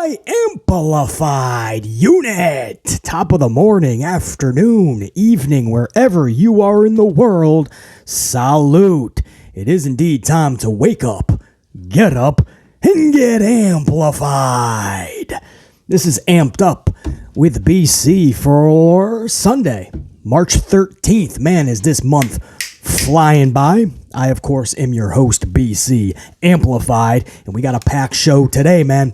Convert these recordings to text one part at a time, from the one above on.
my amplified unit. Top of the morning, afternoon, evening, wherever you are in the world, salute. It is indeed time to wake up, get up, and get amplified. This is Amped Up with BC for Sunday, March 13th. Man, is this month flying by. I, of course, am your host, BC Amplified, and we got a packed show today, man.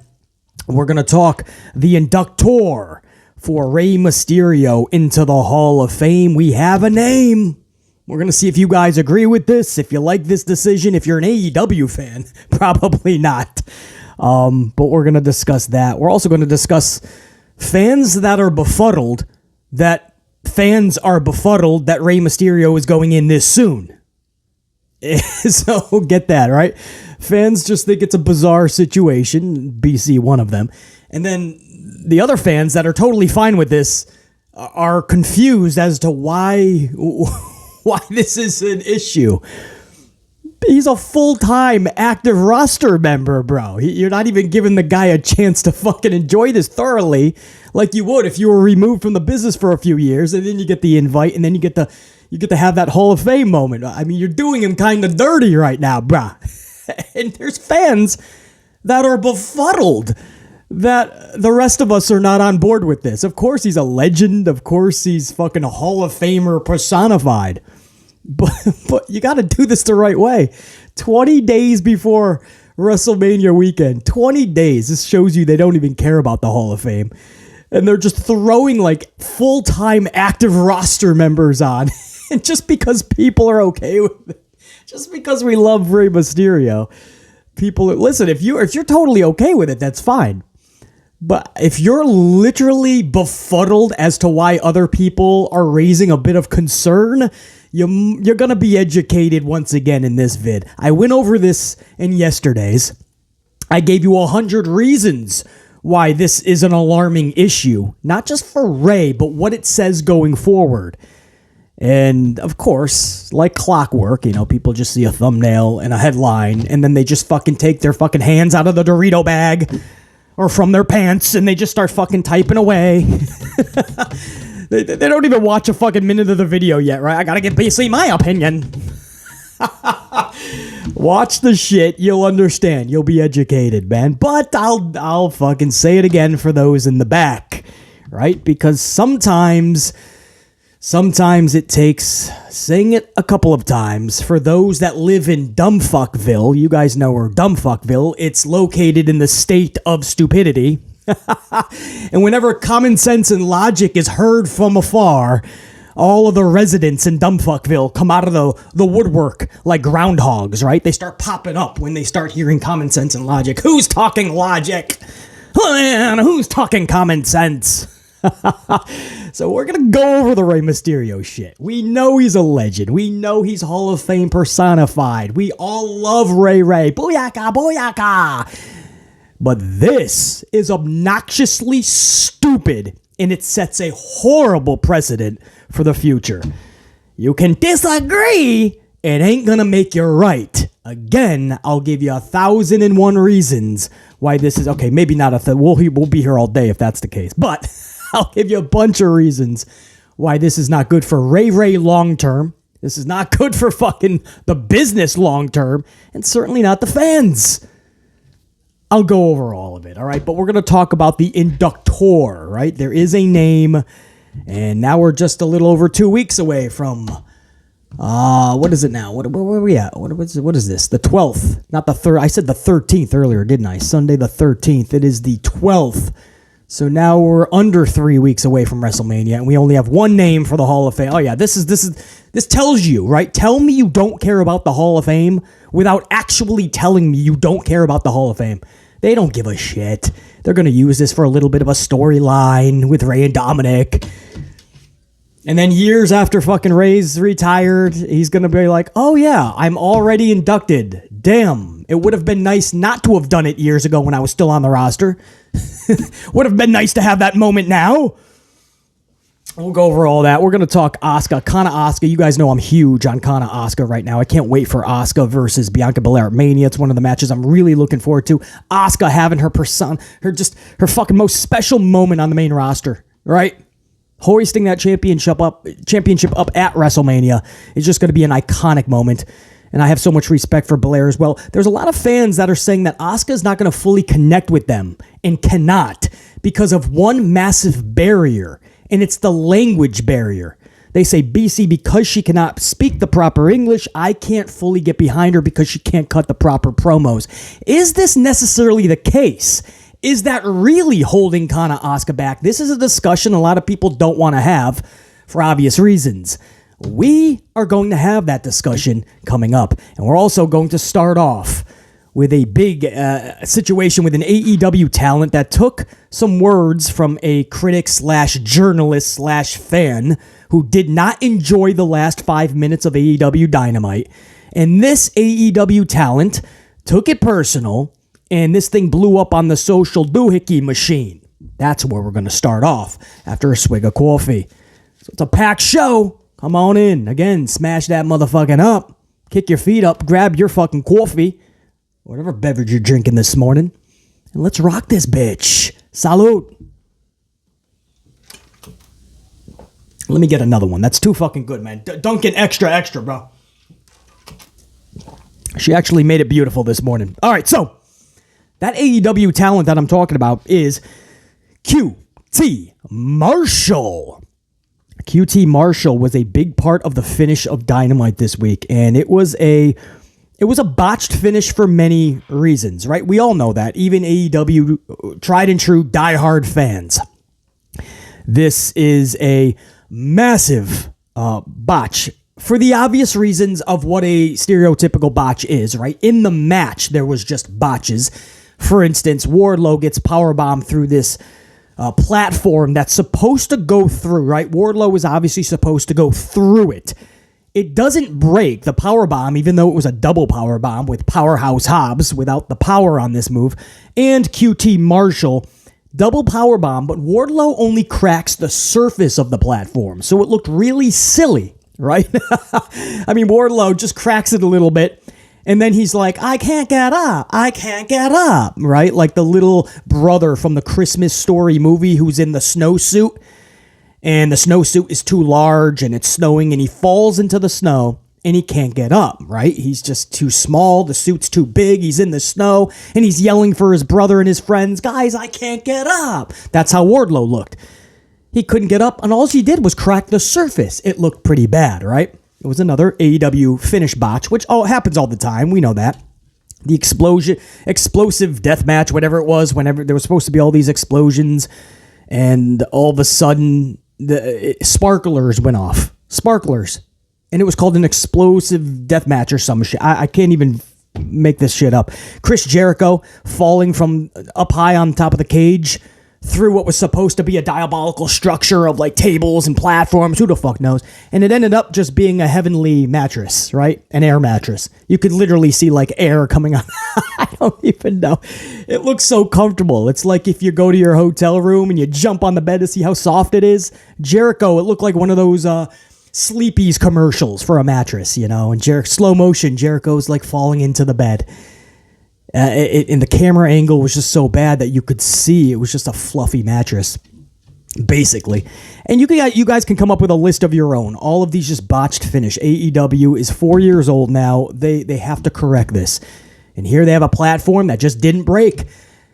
We're going to talk the inductor for Rey Mysterio into the Hall of Fame. We have a name. We're going to see if you guys agree with this, if you like this decision. If you're an AEW fan, probably not. But we're going to discuss that. We're also going to discuss fans that are befuddled, that Rey Mysterio is going in this soon. So get that, right? Fans just think it's a bizarre situation, BC one of them. And then the other fans that are totally fine with this are confused as to why this is an issue. He's a full-time active roster member, bro. You're not even giving the guy a chance to fucking enjoy this thoroughly like you would if you were removed from the business for a few years, and then you get the invite, and then you get to have that Hall of Fame moment. I mean, you're doing him kind of dirty right now, bro. And there's fans that are befuddled that the rest of us are not on board with this. Of course he's a legend. Of course he's fucking a Hall of Famer personified. But you got to do this the right way. 20 days before WrestleMania weekend. 20 days. This shows you they don't even care about the Hall of Fame. And they're just throwing like full-time active roster members on. And just because people are okay with it. Just because we love Rey Mysterio. Listen, if you're totally okay with it, that's fine. But if you're literally befuddled as to why other people are raising a bit of concern, you're going to be educated once again in this vid. I went over this in yesterday's. I gave you 100 reasons why this is an alarming issue. Not just for Rey, but what it says going forward. And, of course, like clockwork, people just see a thumbnail and a headline, and then they just fucking take their fucking hands out of the Dorito bag or from their pants, and they just start fucking typing away. They don't even watch a fucking minute of the video yet, right? I gotta get basically my opinion. Watch the shit, you'll understand. You'll be educated, man. But I'll fucking say it again for those in the back, right? Because sometimes it takes saying it a couple of times for those that live in Dumbfuckville. You guys know where Dumbfuckville. It's located in the state of stupidity. And whenever common sense and logic is heard from afar, all of the residents in Dumbfuckville come out of the woodwork like groundhogs, right? They start popping up when they start hearing common sense and logic. Who's talking logic? Who's talking common sense? So we're going to go over the Rey Mysterio shit. We know he's a legend. We know he's Hall of Fame personified. We all love Rey. Booyaka, booyaka. But this is obnoxiously stupid, and it sets a horrible precedent for the future. You can disagree, it ain't gonna make you right. Again, I'll give you 1,001 reasons why this is... Okay, maybe not we'll be here all day if that's the case, but I'll give you a bunch of reasons why this is not good for Rey long term. This is not good for fucking the business long term, and certainly not the fans. I'll go over all of it, all right? But we're going to talk about the inductor, right? There is a name, and now we're just a little over 2 weeks away from, what is it now? Where are we at? What is this? The 12th, not the 3rd. I said the 13th earlier, didn't I? Sunday the 13th. It is the 12th. So now we're under 3 weeks away from WrestleMania, and we only have one name for the Hall of Fame. Oh yeah, this tells you, right? Tell me you don't care about the Hall of Fame without actually telling me you don't care about the Hall of Fame. They don't give a shit. They're going to use this for a little bit of a storyline with Rey and Dominic. And then years after fucking Rey's retired, he's going to be like, oh yeah, I'm already inducted. Damn, it would have been nice not to have done it years ago when I was still on the roster. Would have been nice to have that moment now. We'll go over all that. We're going to talk Asuka, Kana Asuka. You guys know I'm huge on Kana Asuka right now. I can't wait for Asuka versus Bianca Belair at Mania. It's one of the matches I'm really looking forward to. Asuka having her her fucking most special moment on the main roster, right? Hoisting that championship up at WrestleMania is just going to be an iconic moment. And I have so much respect for Belair as well. There's a lot of fans that are saying that Asuka is not going to fully connect with them and cannot because of one massive barrier. And it's the language barrier. They say, BC, because she cannot speak the proper English, I can't fully get behind her because she can't cut the proper promos. Is this necessarily the case? Is that really holding Kana Asuka back? This is a discussion a lot of people don't want to have for obvious reasons. We are going to have that discussion coming up. And we're also going to start off with a big situation with an AEW talent that took some words from a critic / journalist / fan who did not enjoy the last 5 minutes of AEW Dynamite. And this AEW talent took it personal, and this thing blew up on the social doohickey machine. That's where we're going to start off after a swig of coffee. So it's a packed show. Come on in. Again, smash that motherfucking up. Kick your feet up. Grab your fucking coffee. Whatever beverage you're drinking this morning. And let's rock this bitch. Salute. Let me get another one. That's too fucking good, man. Don't get extra, bro. She actually made it beautiful this morning. All right, so that AEW talent that I'm talking about is QT Marshall. QT Marshall was a big part of the finish of Dynamite this week, and it was a botched finish for many reasons, right? We all know that. Even AEW tried and true diehard fans. This is a massive botch for the obvious reasons of what a stereotypical botch is, right? In the match, there was just botches. For instance, Wardlow gets powerbombed through this platform that's supposed to go through, right? Wardlow is obviously supposed to go through it. It doesn't break the powerbomb, even though it was a double powerbomb with Powerhouse Hobbs without the power on this move, and QT Marshall. Double powerbomb, but Wardlow only cracks the surface of the platform, so it looked really silly, right? I mean, Wardlow just cracks it a little bit, and then he's like, I can't get up, right? Like the little brother from the Christmas Story movie who's in the snowsuit, and the snowsuit is too large, and it's snowing, and he falls into the snow, and he can't get up, right? He's just too small, the suit's too big, he's in the snow, and he's yelling for his brother and his friends, guys, I can't get up. That's how Wardlow looked. He couldn't get up, and all he did was crack the surface. It looked pretty bad, right? It was another AEW finish botch, which happens all the time, we know that. The explosive death match, whatever it was, whenever there was supposed to be all these explosions, and all of a sudden, the sparklers went off. Sparklers. And it was called an explosive death match or some shit. I can't even make this shit up. Chris Jericho falling from up high on top of the cage through what was supposed to be a diabolical structure of like tables and platforms. Who the fuck knows? And it ended up just being a heavenly mattress, right? An air mattress. You could literally see like air coming out. I don't even know. It looks so comfortable. It's like if you go to your hotel room and you jump on the bed to see how soft it is. Jericho, it looked like one of those Sleepy's commercials for a mattress, you know, and slow motion, Jericho's like falling into the bed. And the camera angle was just so bad that you could see it was just a fluffy mattress, basically. And you guys can come up with a list of your own. All of these just botched finish. AEW is 4 years old now. They have to correct this. And here they have a platform that just didn't break.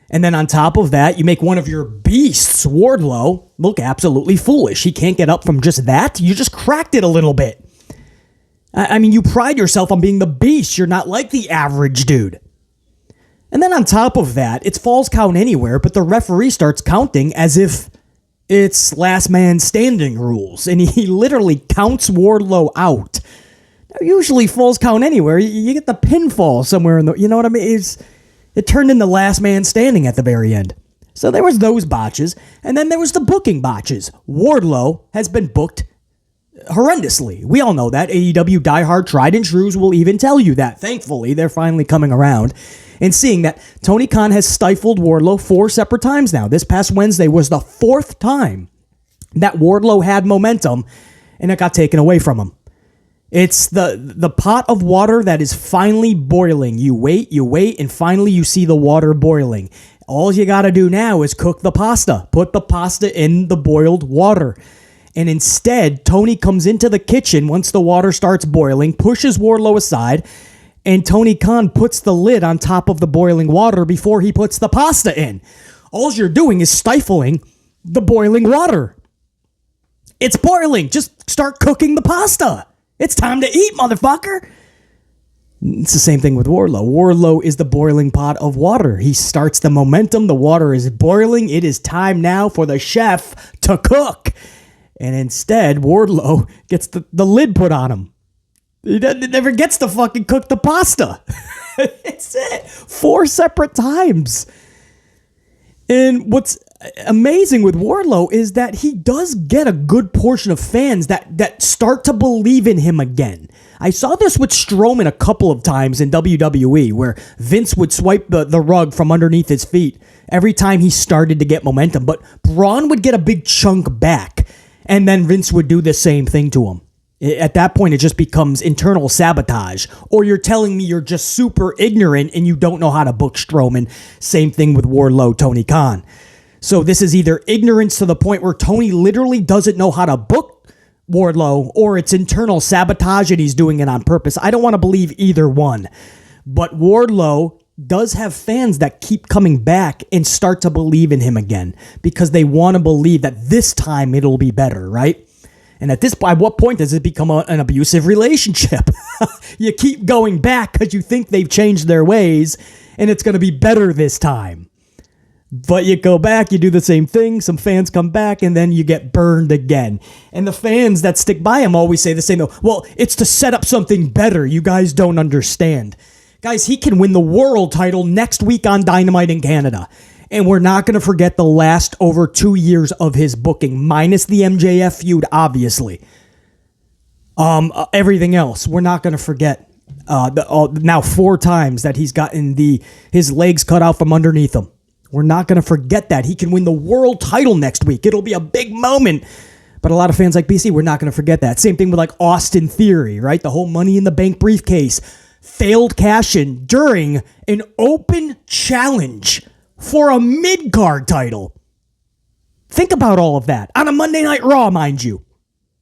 And then on top of that, you make one of your beasts, Wardlow, look absolutely foolish. He can't get up from just that. You just cracked it a little bit. I mean, you pride yourself on being the beast. You're not like the average dude. And then on top of that, it's falls count anywhere, but the referee starts counting as if it's last man standing rules. And he literally counts Wardlow out. Now, usually falls count anywhere. You get the pinfall somewhere in the, you know what I mean? It turned into last man standing at the very end. So there was those botches. And then there was the booking botches. Wardlow has been booked horrendously. We all know that. AEW diehard tried and trues will even tell you that. Thankfully, they're finally coming around and seeing that Tony Khan has stifled Wardlow 4 separate times now. This past Wednesday was the 4th time that Wardlow had momentum and it got taken away from him. It's the pot of water that is finally boiling. You wait, and finally you see the water boiling. All you got to do now is cook the pasta. Put the pasta in the boiled water. And instead, Tony comes into the kitchen once the water starts boiling, pushes Wardlow aside, and Tony Khan puts the lid on top of the boiling water before he puts the pasta in. All you're doing is stifling the boiling water. It's boiling. Just start cooking the pasta. It's time to eat, motherfucker. It's the same thing with Wardlow. Wardlow is the boiling pot of water. He starts the momentum. The water is boiling. It is time now for the chef to cook. And instead, Wardlow gets the lid put on him. He never gets to fucking cook the pasta. It's it. 4 separate times. And what's amazing with Wardlow is that he does get a good portion of fans that start to believe in him again. I saw this with Strowman a couple of times in WWE, where Vince would swipe the rug from underneath his feet every time he started to get momentum, but Braun would get a big chunk back, and then Vince would do the same thing to him. At that point, it just becomes internal sabotage. Or you're telling me you're just super ignorant and you don't know how to book Strowman. Same thing with Wardlow, Tony Khan. So this is either ignorance to the point where Tony literally doesn't know how to book Wardlow, or it's internal sabotage and he's doing it on purpose. I don't want to believe either one. But Wardlow does have fans that keep coming back and start to believe in him again because they want to believe that this time it'll be better, right? And at what point does it become an abusive relationship? You keep going back because you think they've changed their ways and it's going to be better this time. But you go back, you do the same thing, some fans come back, and then you get burned again. And the fans that stick by him always say the same, well, it's to set up something better. You guys don't understand. Guys, he can win the world title next week on Dynamite in Canada. And we're not going to forget the last over 2 years of his booking, minus the MJF feud, obviously. Everything else, we're not going to forget. Now 4 times that he's gotten his legs cut out from underneath him. We're not going to forget that. He can win the world title next week. It'll be a big moment. But a lot of fans like BC, we're not going to forget that. Same thing with like Austin Theory, right? The whole Money in the Bank briefcase. Failed cash-in during an open challenge for a mid-card title. Think about all of that. On a Monday Night Raw, mind you.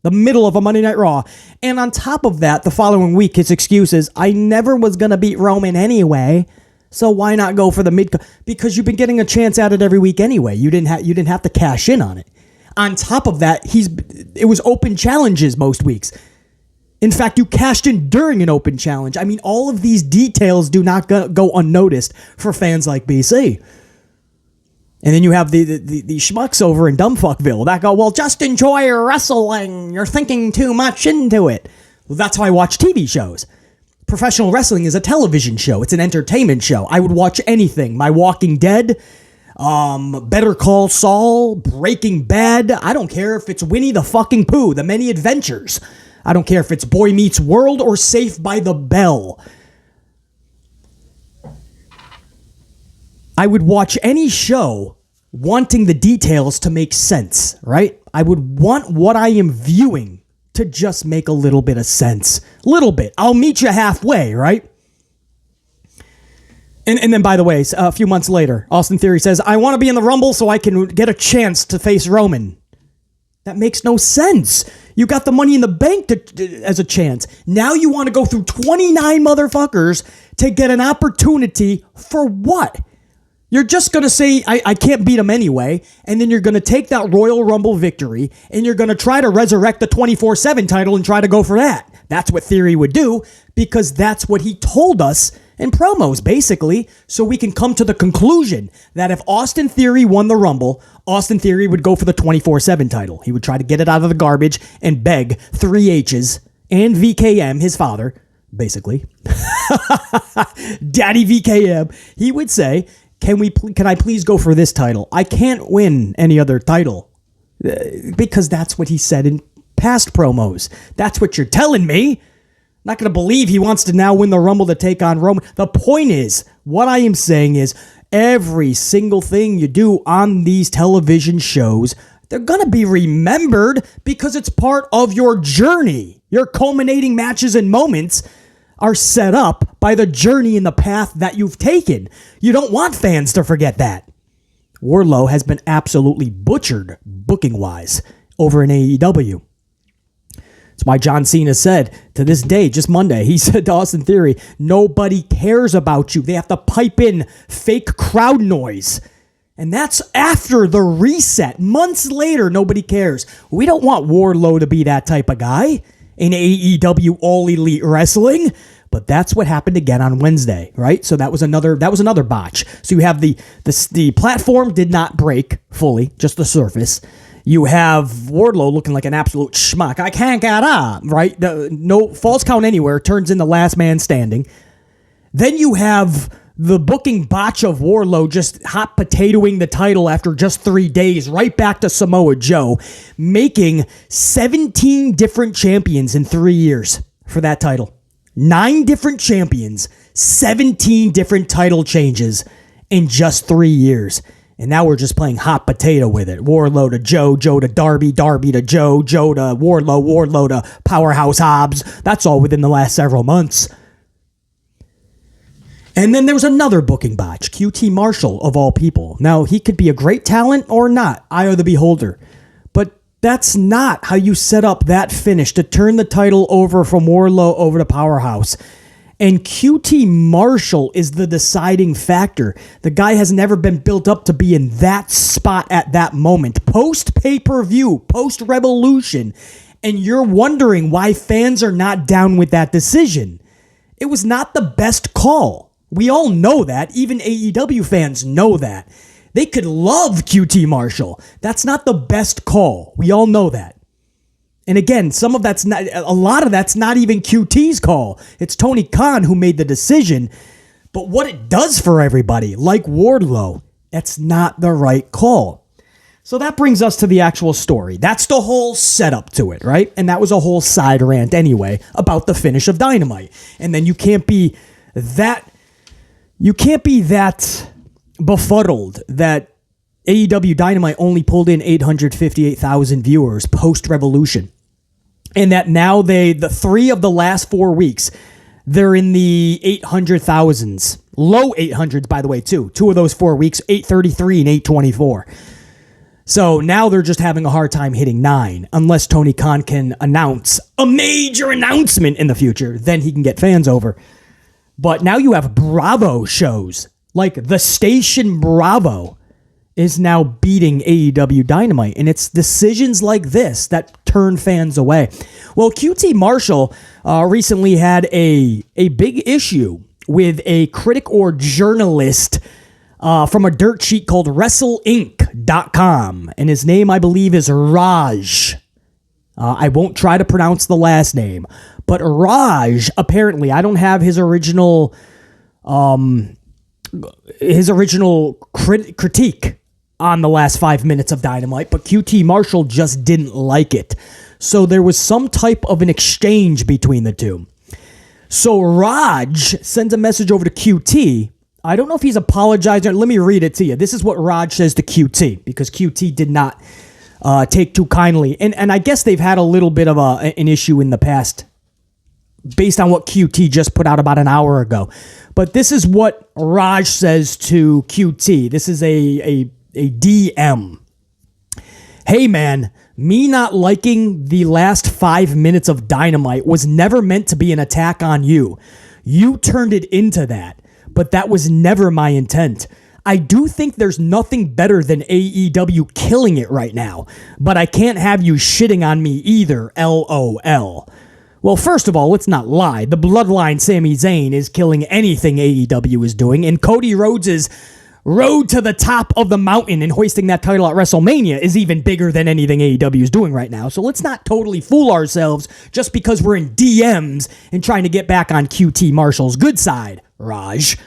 The middle of a Monday Night Raw. And on top of that, the following week, his excuse is, I never was going to beat Roman anyway, so why not go for the mid-card? Because you've been getting a chance at it every week anyway. You didn't have to cash in on it. On top of that, it was open challenges most weeks. In fact, you cashed in during an open challenge. I mean, all of these details do not go unnoticed for fans like BC. And then you have the schmucks over in Dumbfuckville that go, well, just enjoy your wrestling. You're thinking too much into it. Well, that's how I watch TV shows. Professional wrestling is a television show. It's an entertainment show. I would watch anything. My Walking Dead, Better Call Saul, Breaking Bad. I don't care if it's Winnie the fucking Pooh, The Many Adventures. I don't care if it's Boy Meets World or Saved by the Bell. I would watch any show wanting the details to make sense, right? I would want what I am viewing to just make a little bit of sense. Little bit. I'll meet you halfway, right? And then, by the way, a few months later, Austin Theory says, I want to be in the Rumble so I can get a chance to face Roman. That makes no sense. You got the Money in the Bank as a chance. Now you want to go through 29 motherfuckers to get an opportunity for what? You're just going to say, I can't beat him anyway, and then you're going to take that Royal Rumble victory, and you're going to try to resurrect the 24/7 title and try to go for that. That's what Theory would do, because that's what he told us in promos, basically, so we can come to the conclusion that if Austin Theory won the Rumble, Austin Theory would go for the 24/7 title. He would try to get it out of the garbage and beg 3 H's and VKM, his father, basically, Daddy VKM, he would say, Can I please go for this title? I can't win any other title. Because that's what he said in past promos. That's what you're telling me. I'm not going to believe he wants to now win the Rumble to take on Roman. The point is, what I am saying is, every single thing you do on these television shows They're going to be remembered because it's part of your journey. Your culminating matches and moments are set up by the journey and the path that you've taken. You don't want fans to forget that. Wardlow has been absolutely butchered booking-wise over in AEW. That's why John Cena said to this day, just Monday, he said to Austin Theory, nobody cares about you. They have to pipe in fake crowd noise. And that's after the reset. Months later, nobody cares. We don't want Wardlow to be that type of guy in AEW All Elite Wrestling. But that's what happened again on Wednesday, right? So that was another botch. So you have the platform did not break fully, just the surface. You have Wardlow looking like an absolute schmuck. I can't get up, right? No false count anywhere, turns into last man standing. Then you have the booking botch of Wardlow just hot potatoing the title after just 3 days, right back to Samoa Joe, making 17 different champions in 3 years for that title. 9 different champions, 17 different title changes in just 3 years. And now we're just playing hot potato with it. Wardlow to Joe, Joe to Darby, Darby to Joe, Joe to Wardlow, Wardlow to Powerhouse Hobbs. That's all within the last several months. And then there was another booking botch, QT Marshall, of all people. Now, he could be a great talent or not, eye of the beholder. But that's not how you set up that finish to turn the title over from Wardlow over to Powerhouse. And QT Marshall is the deciding factor. The guy has never been built up to be in that spot at that moment. Post pay-per-view, post Revolution. And you're wondering why fans are not down with that decision. It was not the best call. We all know that. Even AEW fans know that. They could love QT Marshall. That's not the best call. We all know that. And again, a lot of that's not even QT's call. It's Tony Khan who made the decision. But what it does for everybody, like Wardlow, that's not the right call. So that brings us to the actual story. That's the whole setup to it, right? And that was a whole side rant anyway about the finish of Dynamite. And then you can't be that befuddled that AEW Dynamite only pulled in 858,000 viewers post-Revolution. And that now the 3 of the last 4 weeks, they're in the 800,000s. Low 800s, by the way, too. 2 of those 4 weeks, 833 and 824. So now they're just having a hard time hitting 9. Unless Tony Khan can announce a major announcement in the future, then he can get fans over. But now you have Bravo shows. Like the station Bravo is now beating AEW Dynamite. And it's decisions like this that turn fans away. Well, QT Marshall recently had a big issue with a critic or journalist from a dirt sheet called WrestleInc.com. And his name, I believe, is Raj. I won't try to pronounce the last name. But Raj, apparently, I don't have his original critique on the last 5 minutes of Dynamite, but QT Marshall just didn't like it. So there was some type of an exchange between the two. So Raj sends a message over to QT. I don't know if he's apologizing. Let me read it to you. This is what Raj says to QT, because QT did not take too kindly. And I guess they've had a little bit of an issue in the past based on what QT just put out about an hour ago. But this is what Raj says to QT. This is a DM. Hey man, me not liking the last 5 minutes of Dynamite was never meant to be an attack on you. You turned it into that, but that was never my intent. I do think there's nothing better than AEW killing it right now, but I can't have you shitting on me either, LOL. Well, first of all, let's not lie. The Bloodline Sami Zayn is killing anything AEW is doing, and Cody Rhodes' road to the top of the mountain and hoisting that title at WrestleMania is even bigger than anything AEW is doing right now. So let's not totally fool ourselves just because we're in DMs and trying to get back on QT Marshall's good side, Raj.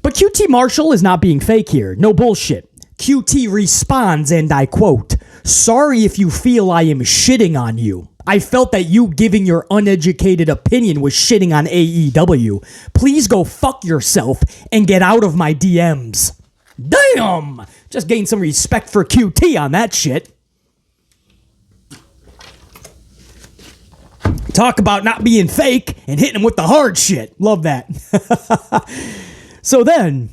But QT Marshall is not being fake here. No bullshit. QT responds, and I quote, "Sorry if you feel I am shitting on you. I felt that you giving your uneducated opinion was shitting on AEW. Please go fuck yourself and get out of my DMs." Damn! Just gained some respect for QT on that shit. Talk about not being fake and hitting him with the hard shit. Love that. So then,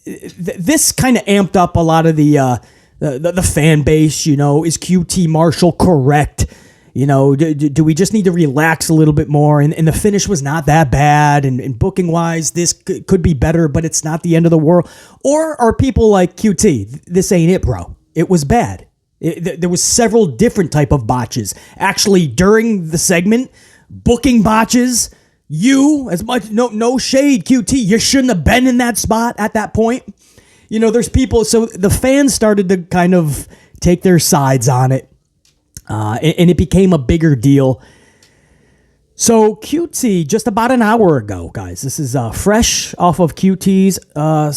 this kind of amped up a lot of the fan base. You know, is QT Marshall correct? You know, do we just need to relax a little bit more? And the finish was not that bad. And booking wise, this could be better, but it's not the end of the world. Or are people like QT? This ain't it, bro. It was bad. There was several different type of botches. Actually, during the segment, booking botches. As much, no shade, QT. You shouldn't have been in that spot at that point. You know, there's people. So the fans started to kind of take their sides on it. And it became a bigger deal. So QT, just about an hour ago, guys, this is fresh off of QT's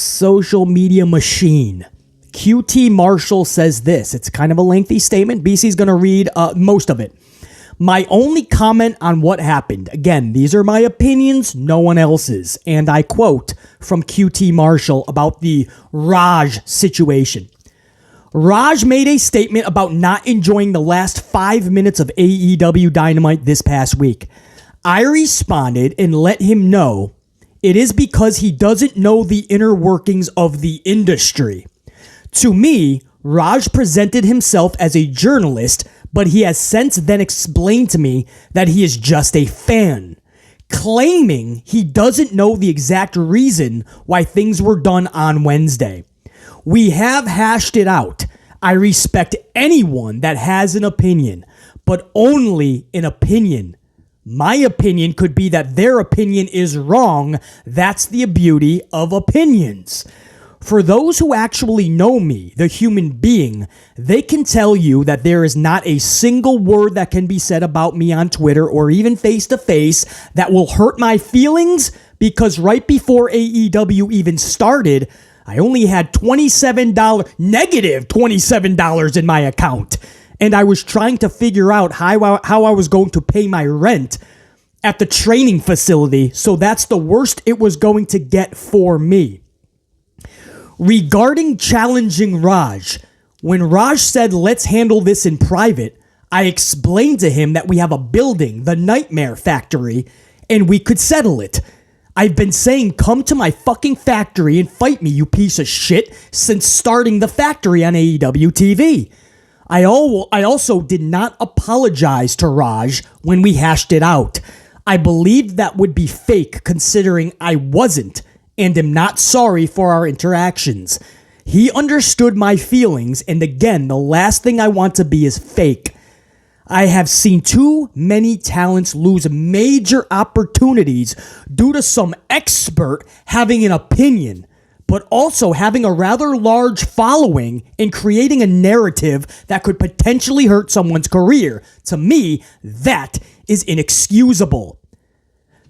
social media machine. QT Marshall says this. It's kind of a lengthy statement. BC's going to read most of it. My only comment on what happened, again, these are my opinions, no one else's. And I quote from QT Marshall about the Raj situation. Raj made a statement about not enjoying the last 5 minutes of AEW Dynamite this past week. I responded and let him know it is because he doesn't know the inner workings of the industry. To me, Raj presented himself as a journalist, but he has since then explained to me that he is just a fan, claiming he doesn't know the exact reason why things were done on Wednesday. We have hashed it out. I respect anyone that has an opinion, but only an opinion. My opinion could be that their opinion is wrong. That's the beauty of opinions. For those who actually know me, the human being, they can tell you that there is not a single word that can be said about me on Twitter or even face-to-face that will hurt my feelings, because right before AEW even started, I only had negative $27 in my account, and I was trying to figure out how I was going to pay my rent at the training facility, so that's the worst it was going to get for me. Regarding challenging Raj, when Raj said, let's handle this in private, I explained to him that we have a building, the Nightmare Factory, and we could settle it. I've been saying, come to my fucking factory and fight me, you piece of shit, since starting the factory on AEW TV. I also did not apologize to Raj when we hashed it out. I believed that would be fake, considering I wasn't, and am not sorry for our interactions. He understood my feelings, and again, the last thing I want to be is fake. I have seen too many talents lose major opportunities due to some expert having an opinion, but also having a rather large following and creating a narrative that could potentially hurt someone's career. To me, that is inexcusable.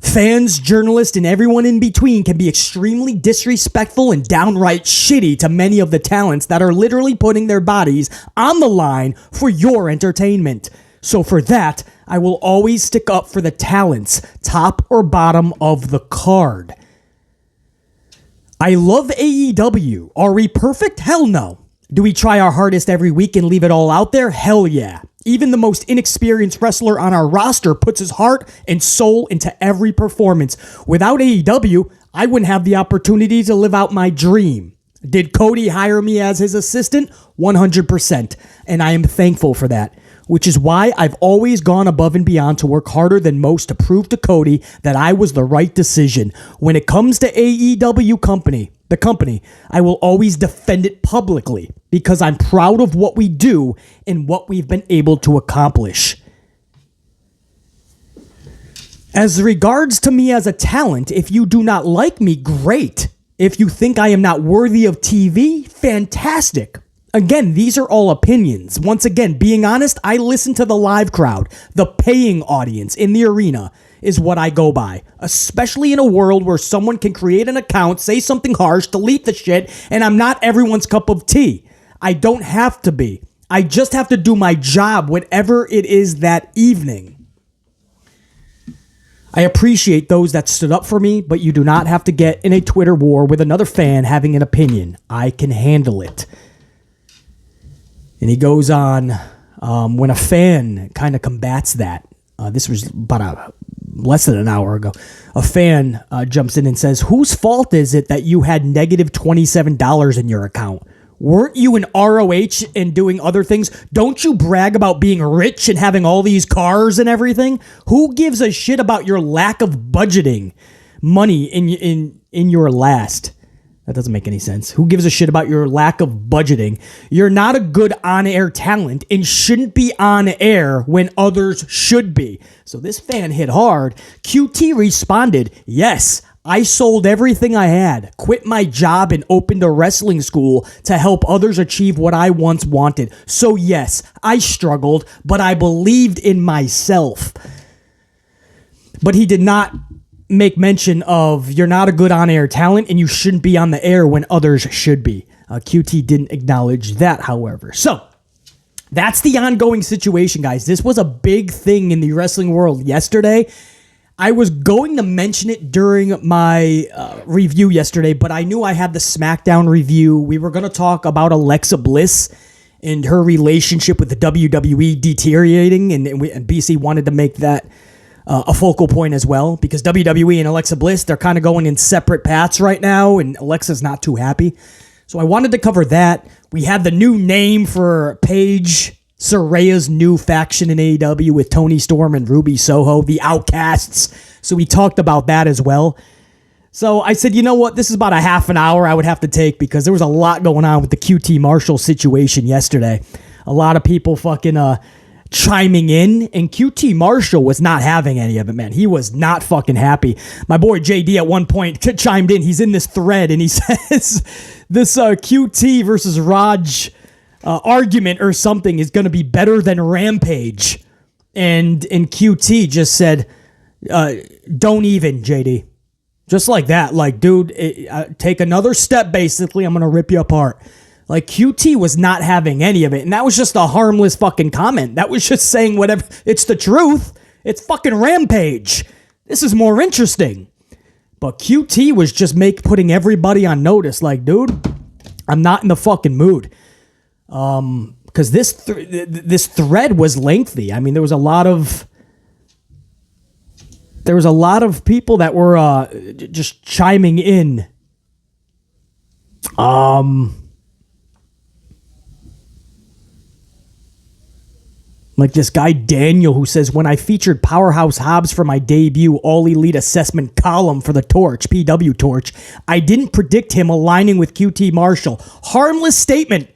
Fans, journalists, and everyone in between can be extremely disrespectful and downright shitty to many of the talents that are literally putting their bodies on the line for your entertainment. So for that, I will always stick up for the talents, top or bottom of the card. I love AEW. Are we perfect? Hell no. Do we try our hardest every week and leave it all out there? Hell yeah. Even the most inexperienced wrestler on our roster puts his heart and soul into every performance. Without AEW, I wouldn't have the opportunity to live out my dream. Did Cody hire me as his assistant? 100%. And I am thankful for that. Which is why I've always gone above and beyond to work harder than most to prove to Cody that I was the right decision. When it comes to AEW the company, I will always defend it publicly because I'm proud of what we do and what we've been able to accomplish. As regards to me as a talent, if you do not like me, great. If you think I am not worthy of TV, fantastic. Again, these are all opinions. Once again, being honest, I listen to the live crowd. The paying audience in the arena is what I go by. Especially in a world where someone can create an account, say something harsh, delete the shit, and I'm not everyone's cup of tea. I don't have to be. I just have to do my job, whatever it is that evening. I appreciate those that stood up for me, but you do not have to get in a Twitter war with another fan having an opinion. I can handle it. And he goes on, when a fan kind of combats that, this was about less than an hour ago, a fan jumps in and says, whose fault is it that you had negative $27 in your account? Weren't you in ROH and doing other things? Don't you brag about being rich and having all these cars and everything? Who gives a shit about your lack of budgeting money in your last? That doesn't make any sense. Who gives a shit about your lack of budgeting? You're not a good on-air talent and shouldn't be on air when others should be. So this fan hit hard. QT responded, yes, I sold everything I had, quit my job, and opened a wrestling school to help others achieve what I once wanted. So yes, I struggled, but I believed in myself. But he did not make mention of you're not a good on-air talent and you shouldn't be on the air when others should be. QT didn't acknowledge that, however. So that's the ongoing situation, guys. This was a big thing in the wrestling world yesterday. I was going to mention it during my review yesterday, but I knew I had the SmackDown review. We were going to talk about Alexa Bliss and her relationship with the WWE deteriorating, and BC wanted to make that a focal point as well, because WWE and Alexa Bliss, they're kind of going in separate paths right now, and Alexa's not too happy. So I wanted to cover that. We had the new name for Paige Saraya's new faction in AEW with Tony Storm and Ruby Soho, the Outcasts. So we talked about that as well. So I said, you know what? This is about a half an hour I would have to take because there was a lot going on with the QT Marshall situation yesterday. A lot of people fucking chiming in, and QT Marshall was not having any of it, man. He was not fucking happy. My boy JD at one point chimed in. He's in this thread, and he says this QT versus Raj argument or something is going to be better than Rampage. And QT just said, don't even, JD. Just like that. Like, dude, take another step, basically. I'm going to rip you apart. Like, QT was not having any of it. And that was just a harmless fucking comment. That was just saying whatever. It's the truth. It's fucking Rampage. This is more interesting. But QT was just putting everybody on notice. Like, dude, I'm not in the fucking mood. Because this thread was lengthy. I mean, there was a lot of people that were just chiming in. Like this guy Daniel, who says, when I featured Powerhouse Hobbs for my debut All Elite Assessment column for the Torch, PW Torch, I didn't predict him aligning with QT Marshall. Harmless statement.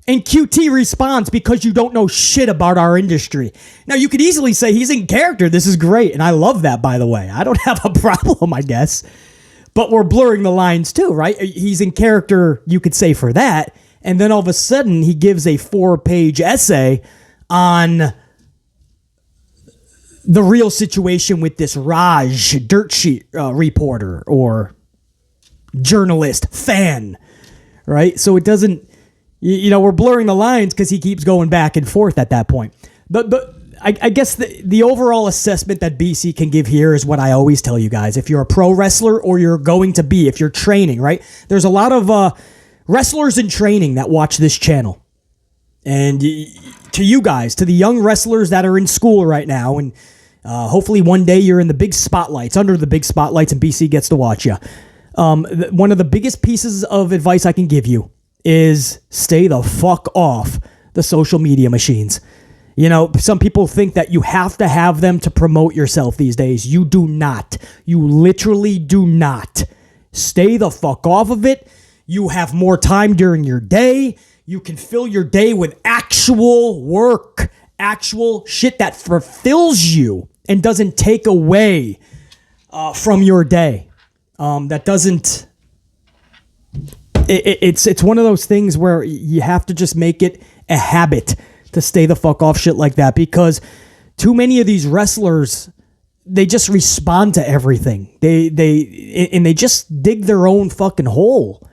And QT responds, because you don't know shit about our industry. Now, you could easily say he's in character. This is great. And I love that, by the way. I don't have a problem, I guess. But we're blurring the lines too, right? He's in character, you could say, for that. And then all of a sudden, he gives a 4-page essay on the real situation with this Raj dirt sheet reporter or journalist fan, right? So it doesn't... You know, we're blurring the lines because he keeps going back and forth at that point. I guess the overall assessment that BC can give here is what I always tell you guys. If you're a pro wrestler or you're going to be, if you're training, right? There's a lot of wrestlers in training that watch this channel. And to you guys, to the young wrestlers that are in school right now, and hopefully one day you're in the big spotlights, under the big spotlights, and BC gets to watch you. One of the biggest pieces of advice I can give you is stay the fuck off the social media machines. You know, some people think that you have to have them to promote yourself these days. You do not. You literally do not. Stay the fuck off of it. You have more time during your day. You can fill your day with actual work, actual shit that fulfills you and doesn't take away from your day. That doesn't... It's one of those things where you have to just make it a habit to stay the fuck off shit like that, because too many of these wrestlers, they just respond to everything. They just dig their own fucking hole.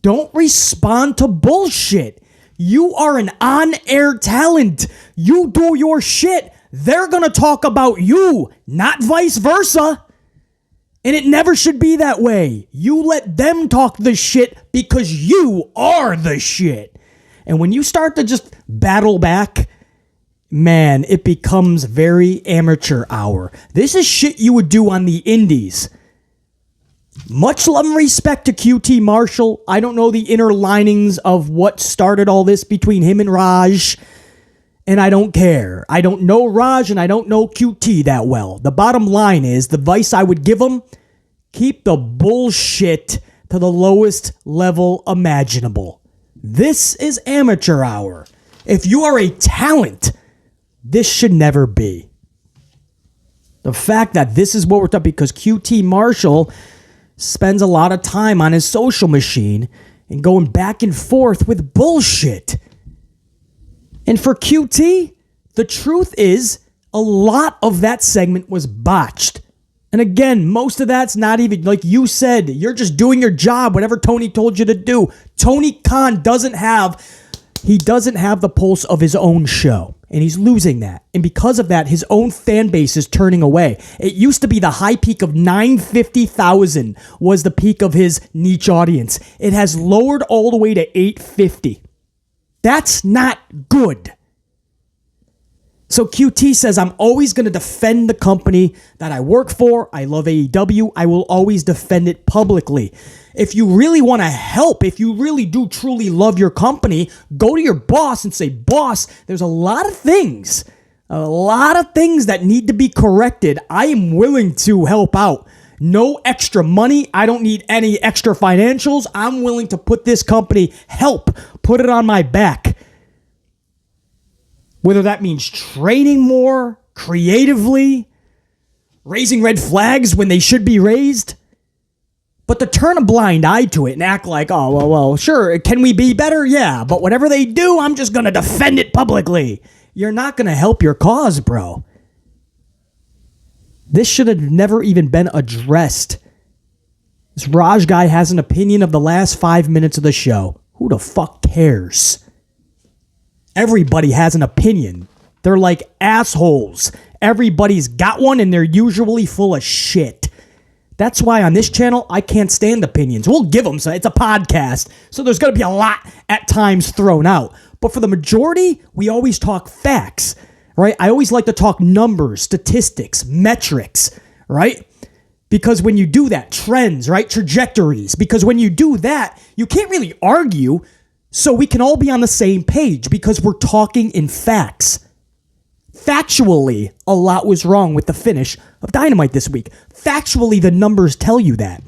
Don't respond to bullshit. You are an on-air talent. You do your shit. they're going to talk about you, not vice versa. And it never should be that way. You let them talk the shit because you are the shit. And when you start to just battle back, man, it becomes very amateur hour. This is shit you would do on the indies. Much love and respect to QT Marshall. I don't know the inner linings of what started all this between him and Raj, and I don't care. I don't know Raj and I don't know QT that well. The bottom line is, the advice I would give him, keep the bullshit to the lowest level imaginable. This is amateur hour. If you are a talent, this should never be. The fact that this is what we're talking, because QT Marshall spends a lot of time on his social machine and going back and forth with bullshit. And for QT, the truth is, a lot of that segment was botched. And again, most of that's not even, like you said, you're just doing your job, whatever Tony told you to do. Tony Khan doesn't have the pulse of his own show, and he's losing that. And because of that, his own fan base is turning away. It used to be the high peak of 950,000 was the peak of his niche audience. It has lowered all the way to 850. That's not good. So QT says, I'm always going to defend the company that I work for. I love AEW. I will always defend it publicly. If you really want to help, if you really do truly love your company, go to your boss and say, boss, there's a lot of things that need to be corrected. I am willing to help out. No extra money. I don't need any extra financials. I'm willing to put this company, put it on my back. Whether that means training more, creatively, raising red flags when they should be raised. But to turn a blind eye to it and act like, oh, well, sure, can we be better? Yeah, but whatever they do, I'm just going to defend it publicly. You're not going to help your cause, bro. This should have never even been addressed. This Raj guy has an opinion of the last 5 minutes of the show. Who the fuck cares? Everybody has an opinion. They're like assholes. Everybody's got one, and they're usually full of shit. That's why on this channel, I can't stand opinions. We'll give them, so it's a podcast, so there's going to be a lot at times thrown out. But for the majority, we always talk facts, right? I always like to talk numbers, statistics, metrics, right? Because when you do that, trends, right? Trajectories. Because when you do that, you can't really argue. So we can all be on the same page because we're talking in facts. Factually, a lot was wrong with the finish of Dynamite this week. Factually, the numbers tell you that.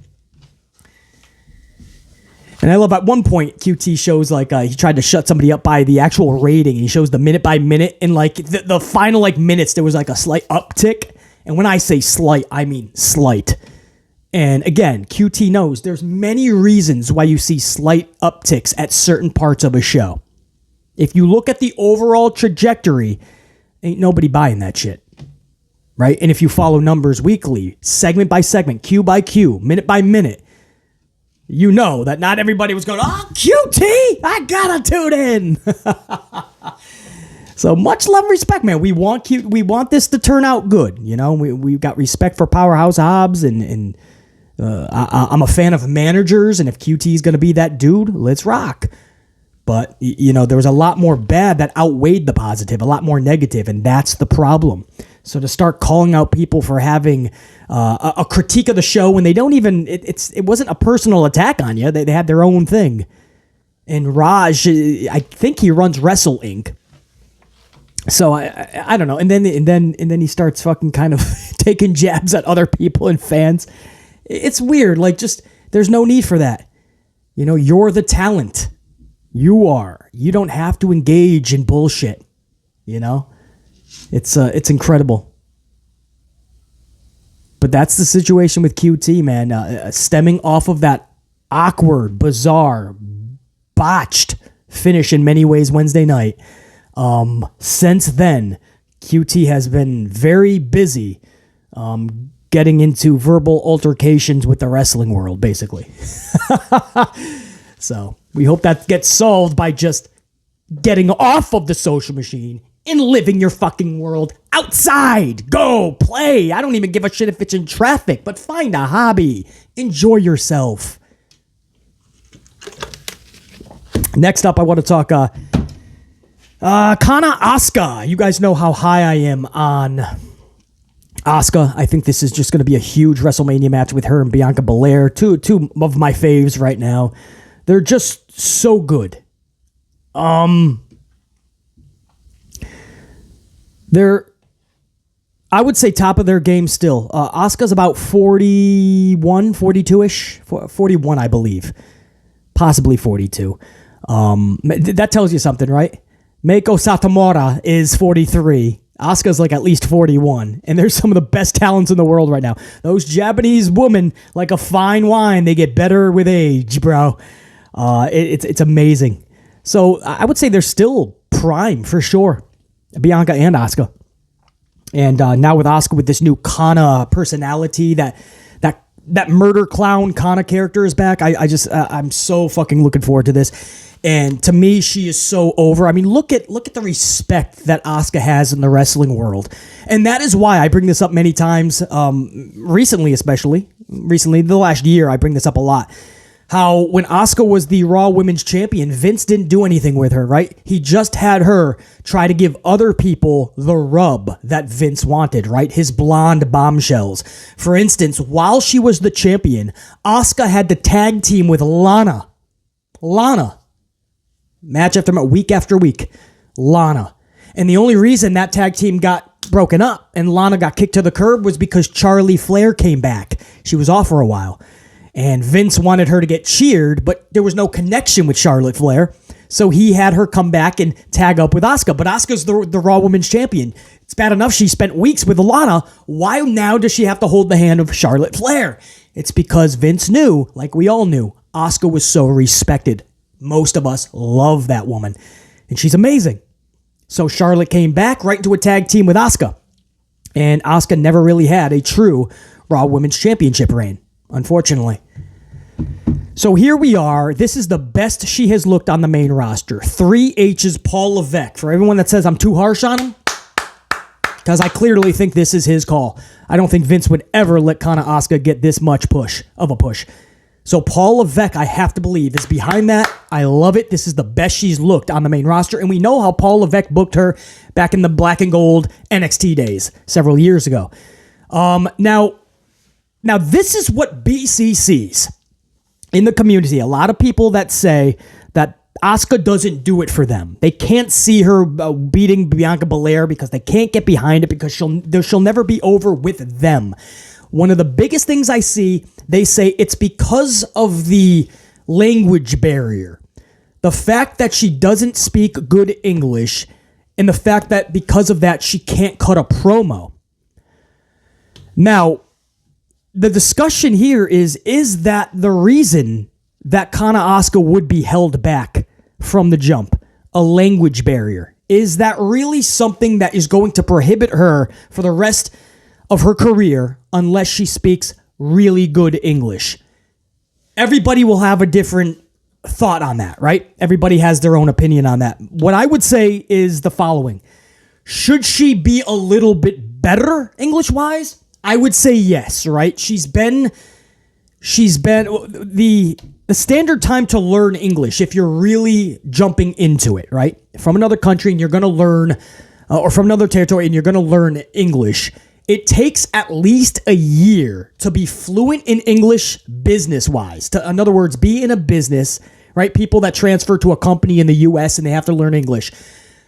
And I love at one point, QT shows like he tried to shut somebody up by the actual rating. He shows the minute by minute. And like the final like minutes, there was like a slight uptick. And when I say slight, I mean slight. And again, QT knows there's many reasons why you see slight upticks at certain parts of a show. If you look at the overall trajectory, ain't nobody buying that shit, right? And if you follow numbers weekly, segment by segment, cue by cue, minute by minute, you know that not everybody was going, oh, QT, I gotta tune in. So much love and respect, man. We want this to turn out good. You know, we've got respect for Powerhouse Hobbs, and I'm a fan of managers, and if QT is going to be that dude, let's rock. But, you know, there was a lot more bad that outweighed the positive, a lot more negative, and that's the problem. So to start calling out people for having a critique of the show when they don't even, it wasn't a personal attack on you. They had their own thing. And Raj, I think he runs Wrestle Inc. So I don't know. And then he starts fucking kind of taking jabs at other people and fans. It's weird. Like, just, there's no need for that. You know, you're the talent. You are. You don't have to engage in bullshit. You know? It's incredible. But that's the situation with QT, man. Stemming off of that awkward, bizarre, botched finish in many ways Wednesday night. Since then, QT has been very busy getting into verbal altercations with the wrestling world, basically. So we hope that gets solved by just getting off of the social machine, in living your fucking world outside. Go play. I don't even give a shit if it's in traffic, but find a hobby. Enjoy yourself. Next up, I want to talk Kana Asuka. You guys know how high I am on Asuka. I think this is just going to be a huge WrestleMania match with her and Bianca Belair. Two of my faves right now. They're just so good. They're, I would say, top of their game still. Asuka's about 41, 42-ish. 41, I believe. Possibly 42. That tells you something, right? Meiko Satomura is 43. Asuka's like at least 41. And there's some of the best talents in the world right now. Those Japanese women, like a fine wine, they get better with age, bro. It's amazing. So I would say they're still prime for sure. Bianca and Asuka. And now with Asuka with this new Kana personality, that murder clown Kana character is back. I'm so fucking looking forward to this. And to me, she is so over. I mean, look at the respect that Asuka has in the wrestling world. And that is why I bring this up many times, recently, the last year, I bring this up a lot. How when Asuka was the Raw Women's Champion, Vince didn't do anything with her, right? He just had her try to give other people the rub that Vince wanted, right? His blonde bombshells. For instance, while she was the champion, Asuka had to tag team with Lana. Match after match, week after week. Lana. And the only reason that tag team got broken up and Lana got kicked to the curb was because Charlie Flair came back. She was off for a while. And Vince wanted her to get cheered, but there was no connection with Charlotte Flair. So he had her come back and tag up with Asuka. But Asuka's the Raw Women's Champion. It's bad enough she spent weeks with Lana. Why now does she have to hold the hand of Charlotte Flair? It's because Vince knew, like we all knew, Asuka was so respected. Most of us love that woman. And she's amazing. So Charlotte came back right into a tag team with Asuka. And Asuka never really had a true Raw Women's Championship reign, unfortunately. So here we are. This is the best she has looked on the main roster. 3 H's Paul Levesque. For everyone that says I'm too harsh on him, because I clearly think this is his call. I don't think Vince would ever let Kana Asuka get this much push. So Paul Levesque, I have to believe, is behind that. I love it. This is the best she's looked on the main roster. And we know how Paul Levesque booked her back in the black and gold NXT days several years ago. Now this is what BC sees in the community. A lot of people that say that Asuka doesn't do it for them. They can't see her beating Bianca Belair because they can't get behind it because she'll never be over with them. One of the biggest things I see, they say it's because of the language barrier. The fact that she doesn't speak good English and the fact that because of that, she can't cut a promo. Now, the discussion here is that the reason that Kana Asuka would be held back from the jump? A language barrier. Is that really something that is going to prohibit her for the rest of her career unless she speaks really good English? Everybody will have a different thought on that, right? Everybody has their own opinion on that. What I would say is the following. Should she be a little bit better English-wise? I would say yes, right? She's been the standard time to learn English, if you're really jumping into it, right? From another country and you're going to learn, or from another territory and you're going to learn English, it takes at least a year to be fluent in English business-wise. In other words, be in a business, right? People that transfer to a company in the U.S. and they have to learn English.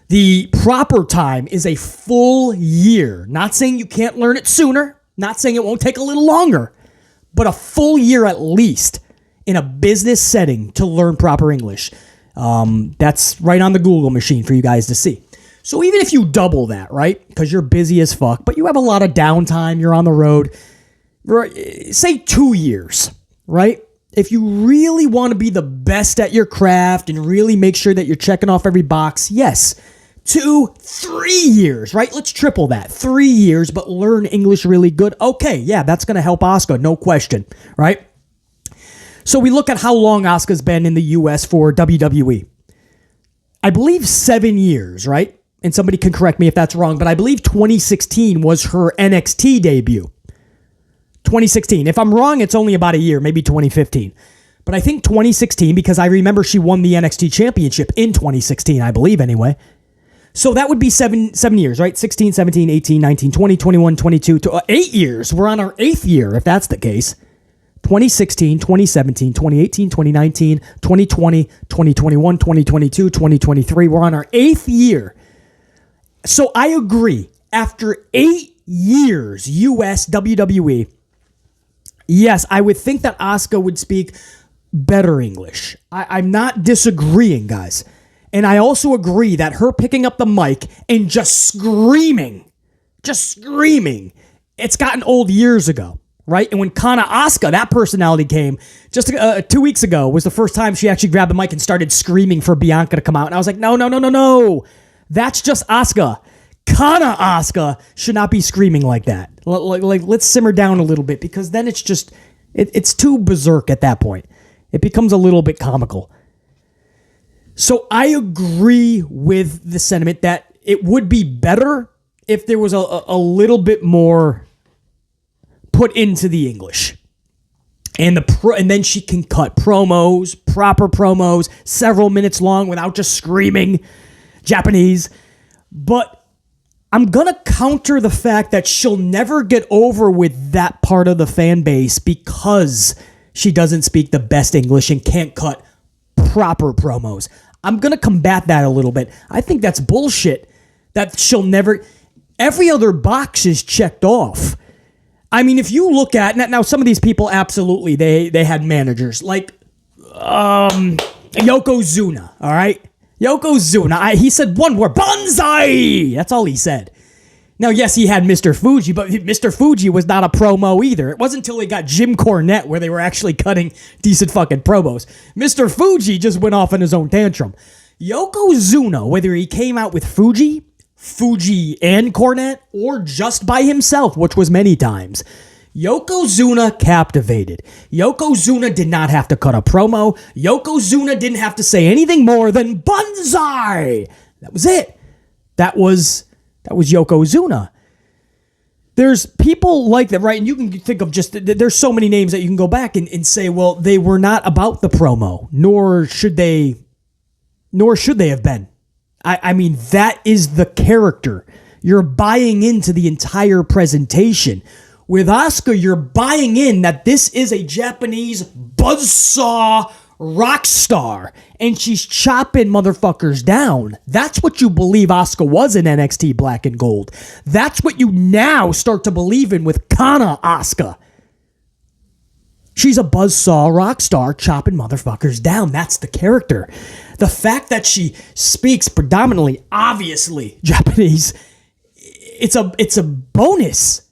The proper time is a full year. Not saying you can't learn it sooner. Not saying it won't take a little longer. But a full year at least in a business setting to learn proper English. That's right on the Google machine for you guys to see. So even if you double that, right? Because you're busy as fuck, but you have a lot of downtime, you're on the road. Say 2 years, right? If you really want to be the best at your craft and really make sure that you're checking off every box, yes. 2, 3 years, right? Let's triple that. 3 years, but learn English really good. Okay, yeah, that's going to help Asuka, no question, right? So we look at how long Asuka's been in the U.S. for WWE. I believe 7 years, right? and somebody can correct me if that's wrong, but I believe 2016 was her NXT debut. 2016. If I'm wrong, it's only about a year, maybe 2015. But I think 2016, because I remember she won the NXT championship in 2016, I believe anyway. So that would be seven years, right? 16, 17, 18, 19, 20, 21, 22, 8 years. We're on our 8th year, if that's the case. 2016, 2017, 2018, 2019, 2020, 2021, 2022, 2023. We're on our 8th year. So I agree. After 8 years, US WWE, yes, I would think that Asuka would speak better English. I'm not disagreeing, guys. And I also agree that her picking up the mic and just screaming, it's gotten old years ago, right? And when Kana Asuka, that personality came just 2 weeks ago, was the first time she actually grabbed the mic and started screaming for Bianca to come out. And I was like, no. That's just Asuka. Kana Asuka should not be screaming like that. Like, let's simmer down a little bit, because then it's just, it's too berserk at that point. It becomes a little bit comical. So I agree with the sentiment that it would be better if there was a little bit more put into the English. And then she can cut promos, proper promos, several minutes long without just screaming Japanese. But I'm going to counter the fact that she'll never get over with that part of the fan base because she doesn't speak the best English and can't cut proper promos. I'm going to combat that a little bit. I think that's bullshit that she'll never... Every other box is checked off. I mean, if you look at... Now, some of these people, absolutely, they had managers. Like, Yokozuna, all right? Yokozuna, he said one word, Banzai! That's all he said. Now, yes, he had Mr. Fuji, but Mr. Fuji was not a promo either. It wasn't until they got Jim Cornette where they were actually cutting decent fucking promos. Mr. Fuji just went off on his own tantrum. Yokozuna, whether he came out with Fuji and Cornette, or just by himself, which was many times, Yokozuna captivated. Yokozuna did not have to cut a promo. Yokozuna didn't have to say anything more than Banzai. That was it. That was Yokozuna. There's people like that, right? And you can think of there's so many names that you can go back and say, well, they were not about the promo, nor should they have been. I mean, that is the character. You're buying into the entire presentation. With Asuka, you're buying in that this is a Japanese buzzsaw rock star, and she's chopping motherfuckers down. That's what you believe Asuka was in NXT Black and Gold. That's what you now start to believe in with Kana Asuka. She's a buzzsaw rock star chopping motherfuckers down. That's the character. The fact that she speaks predominantly, obviously, Japanese, it's a bonus.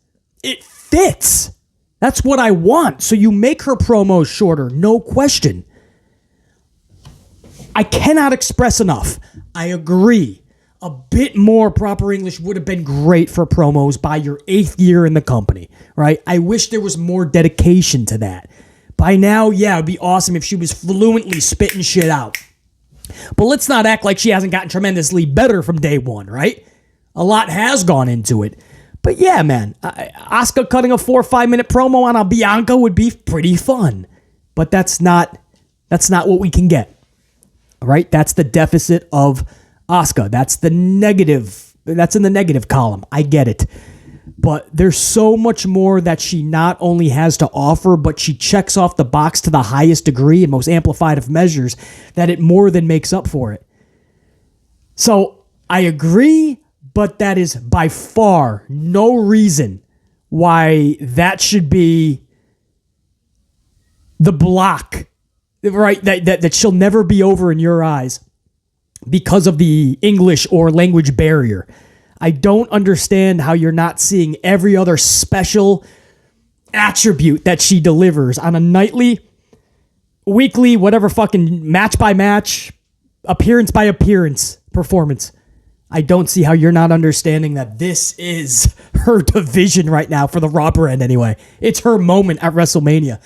It fits. That's what I want. So you make her promos shorter, no question. I cannot express enough. I agree. A bit more proper English would have been great for promos by your 8th year in the company, right? I wish there was more dedication to that. By now, yeah, it'd be awesome if she was fluently spitting shit out. But let's not act like she hasn't gotten tremendously better from day one, right? A lot has gone into it. But yeah, man, Asuka cutting a 4 or 5 minute promo on a Bianca would be pretty fun. But that's not what we can get. Right? That's the deficit of Asuka. That's the negative. That's in the negative column. I get it. But there's so much more that she not only has to offer, but she checks off the box to the highest degree and most amplified of measures that it more than makes up for it. So I agree, but that is by far no reason why that should be the block, right? That she'll never be over in your eyes because of the English or language barrier. I don't understand how you're not seeing every other special attribute that she delivers on a nightly, weekly, whatever fucking match by match, appearance by appearance performance. I don't see how you're not understanding that this is her division right now for the Raw brand anyway. It's her moment at WrestleMania.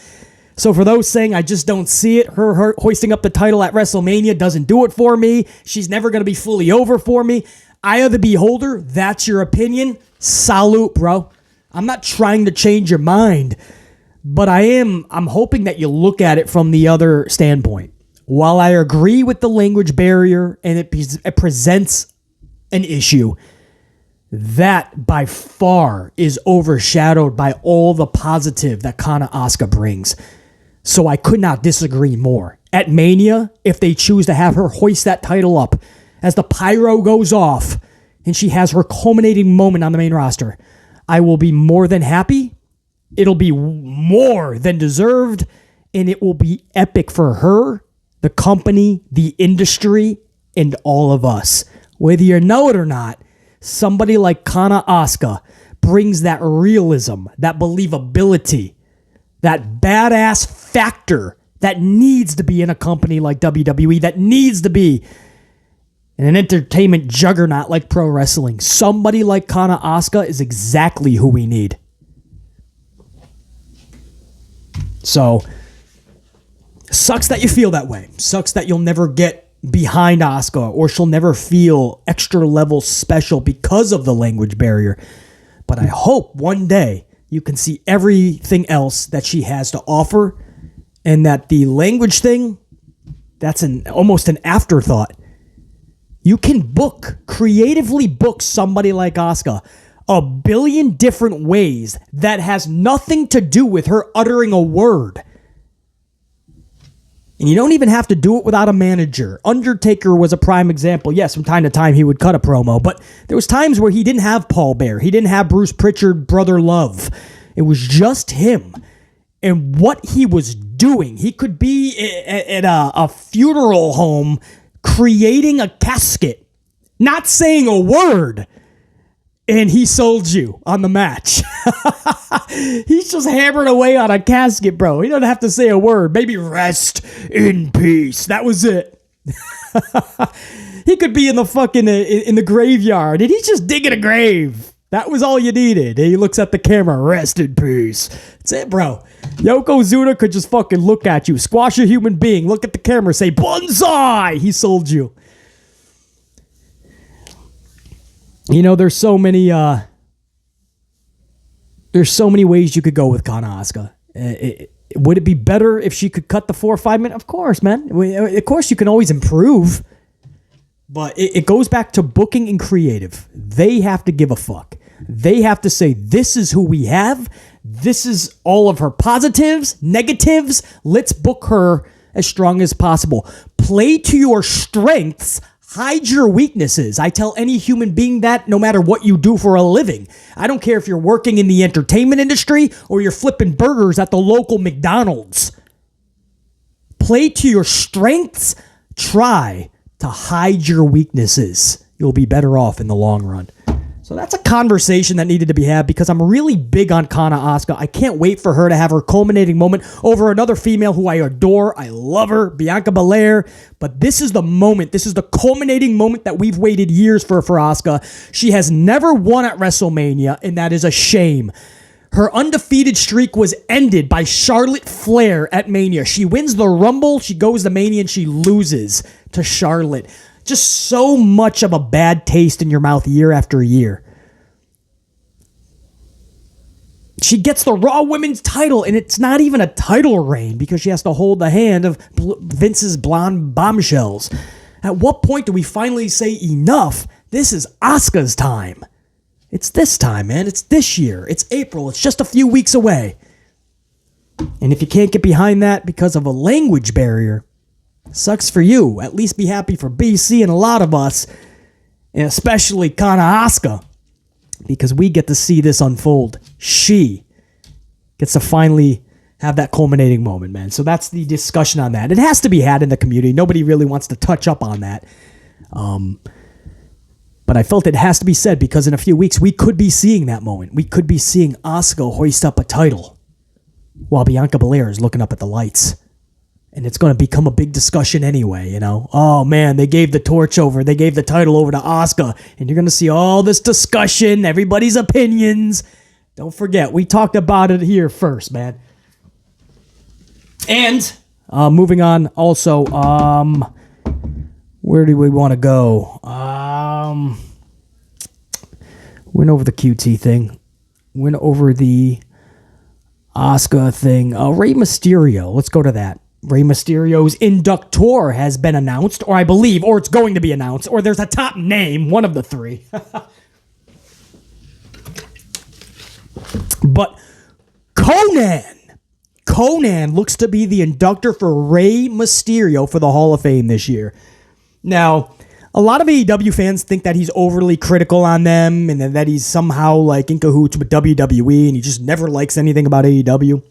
So for those saying I just don't see it, her hoisting up the title at WrestleMania doesn't do it for me. She's never going to be fully over for me. eye of the beholder, that's your opinion. Salute, bro. I'm not trying to change your mind, but I'm hoping that you look at it from the other standpoint. While I agree with the language barrier and it presents an issue, that by far is overshadowed by all the positive that Kana Asuka brings. So I could not disagree more. At Mania, if they choose to have her hoist that title up as the pyro goes off and she has her culminating moment on the main roster, I will be more than happy. It'll be more than deserved, and it will be epic for her, the company, the industry, and all of us. Whether you know it or not, somebody like Kana Asuka brings that realism, that believability, that badass factor that needs to be in a company like WWE, that needs to be in an entertainment juggernaut like pro wrestling. Somebody like Kana Asuka is exactly who we need. So, sucks that you feel that way. Sucks that you'll never get behind Asuka, or she'll never feel extra level special because of the language barrier. But I hope one day you can see everything else that she has to offer, and that the language thing, that's almost an afterthought. You can creatively book somebody like Asuka a billion different ways that has nothing to do with her uttering a word. And you don't even have to do it without a manager. Undertaker was a prime example. Yes, from time to time he would cut a promo, but there was times where he didn't have Paul Bearer. He didn't have Bruce Pritchard, Brother Love. It was just him. And what he was doing, he could be at a funeral home creating a casket, not saying a word, and he sold you on the match. He's just hammering away on a casket, bro. He doesn't have to say a word. Maybe rest in peace. That was it. He could be in the fucking in the graveyard, and he's just digging a grave. That was all you needed. And he looks at the camera, rest in peace. That's it, bro. Yokozuna could just fucking look at you, squash a human being, look at the camera, say, Bonsai! He sold you. You know, there's so many ways you could go with Kana Asuka. Would it be better if she could cut the 4 or 5 minutes? Of course, man. Of course, you can always improve. But it goes back to booking and creative. They have to give a fuck. They have to say, this is who we have. This is all of her positives, negatives. Let's book her as strong as possible. Play to your strengths. Hide your weaknesses. I tell any human being that no matter what you do for a living. I don't care if you're working in the entertainment industry or you're flipping burgers at the local McDonald's. Play to your strengths. Try to hide your weaknesses. You'll be better off in the long run. So that's a conversation that needed to be had because I'm really big on Kana Asuka. I can't wait for her to have her culminating moment over another female who I adore. I love her, Bianca Belair. But this is the moment. This is the culminating moment that we've waited years for Asuka. She has never won at WrestleMania, and that is a shame. Her undefeated streak was ended by Charlotte Flair at Mania. She wins the Rumble, she goes to Mania, and she loses to Charlotte. Just so much of a bad taste in your mouth year after year. She gets the Raw Women's title, and it's not even a title reign because she has to hold the hand of Vince's blonde bombshells. At what point do we finally say enough? This is Asuka's time. It's this time, man. It's this year. It's April. It's just a few weeks away. And if you can't get behind that because of a language barrier, sucks for you. At least be happy for BC and a lot of us, and especially Kana Asuka, because we get to see this unfold. She gets to finally have that culminating moment, man. So that's the discussion on that. It has to be had in the community. Nobody really wants to touch up on that. But I felt it has to be said because in a few weeks, we could be seeing that moment. We could be seeing Asuka hoist up a title while Bianca Belair is looking up at the lights. And it's going to become a big discussion anyway, you know. Oh, man, they gave the torch over. They gave the title over to Asuka. And you're going to see all this discussion, everybody's opinions. Don't forget, we talked about it here first, man. And moving on also, where do we want to go? Went over the QT thing. Went over the Asuka thing. Rey Mysterio. Let's go to that. Rey Mysterio's inductor has been announced, or I believe, or it's going to be announced, or there's a top name, one of the three. But Conan looks to be the inductor for Rey Mysterio for the Hall of Fame this year. Now, a lot of AEW fans think that he's overly critical on them and that he's somehow like in cahoots with WWE and he just never likes anything about AEW.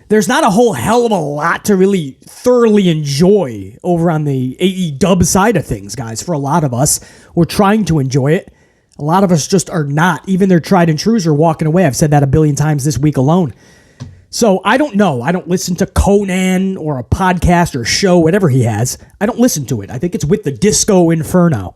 There's not a whole hell of a lot to really thoroughly enjoy over on the AEW side of things, guys. For a lot of us, we're trying to enjoy it. A lot of us just are not. Even their tried and trues are walking away. I've said that a billion times this week alone. So I don't know. I don't listen to Conan or a podcast or show, whatever he has. I don't listen to it. I think it's with the Disco Inferno.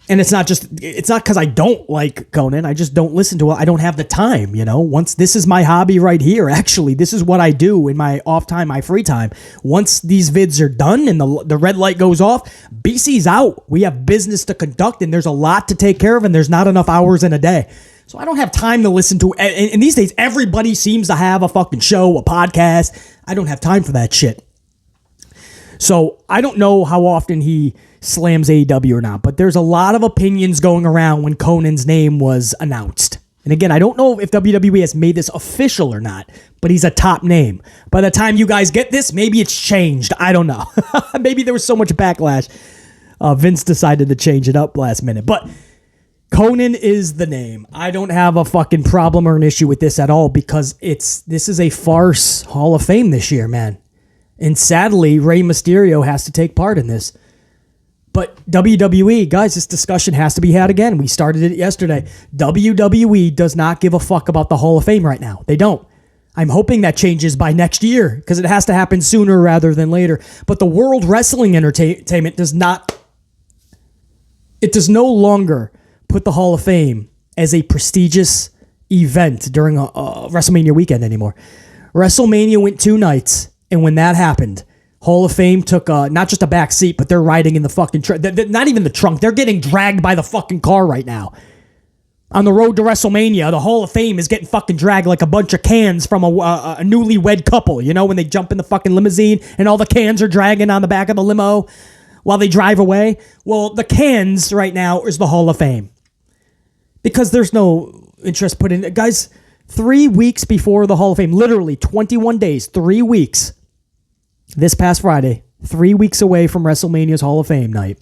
And it's not because I don't like Conan. I just don't listen to it. I don't have the time, Once this is my hobby right here. Actually, this is what I do in my off time, my free time. Once these vids are done and the red light goes off, BC's out. We have business to conduct and there's a lot to take care of and there's not enough hours in a day. So I don't have time to listen to it. And these days, everybody seems to have a fucking show, a podcast. I don't have time for that shit. So I don't know how often he slams AEW or not, but there's a lot of opinions going around when Conan's name was announced. And again, I don't know if WWE has made this official or not, but he's a top name. By the time you guys get this, maybe it's changed. I don't know. Maybe there was so much backlash. Vince decided to change it up last minute. But Conan is the name. I don't have a fucking problem or an issue with this at all because this is a farce Hall of Fame this year, man. And sadly, Rey Mysterio has to take part in this. But WWE, guys, this discussion has to be had again. We started it yesterday. WWE does not give a fuck about the Hall of Fame right now. They don't. I'm hoping that changes by next year because it has to happen sooner rather than later. But the World Wrestling Entertainment does not. It does no longer put the Hall of Fame as a prestigious event during a WrestleMania weekend anymore. WrestleMania went 2 nights, and when that happened, Hall of Fame took not just a back seat, but they're riding in the fucking trunk. Not even the trunk. They're getting dragged by the fucking car right now. On the road to WrestleMania, the Hall of Fame is getting fucking dragged like a bunch of cans from a newlywed couple. When they jump in the fucking limousine and all the cans are dragging on the back of the limo while they drive away. Well, the cans right now is the Hall of Fame. Because there's no interest put in it. Guys, 3 weeks before the Hall of Fame, literally 21 days, 3 weeks, this past Friday, 3 weeks away from WrestleMania's Hall of Fame night,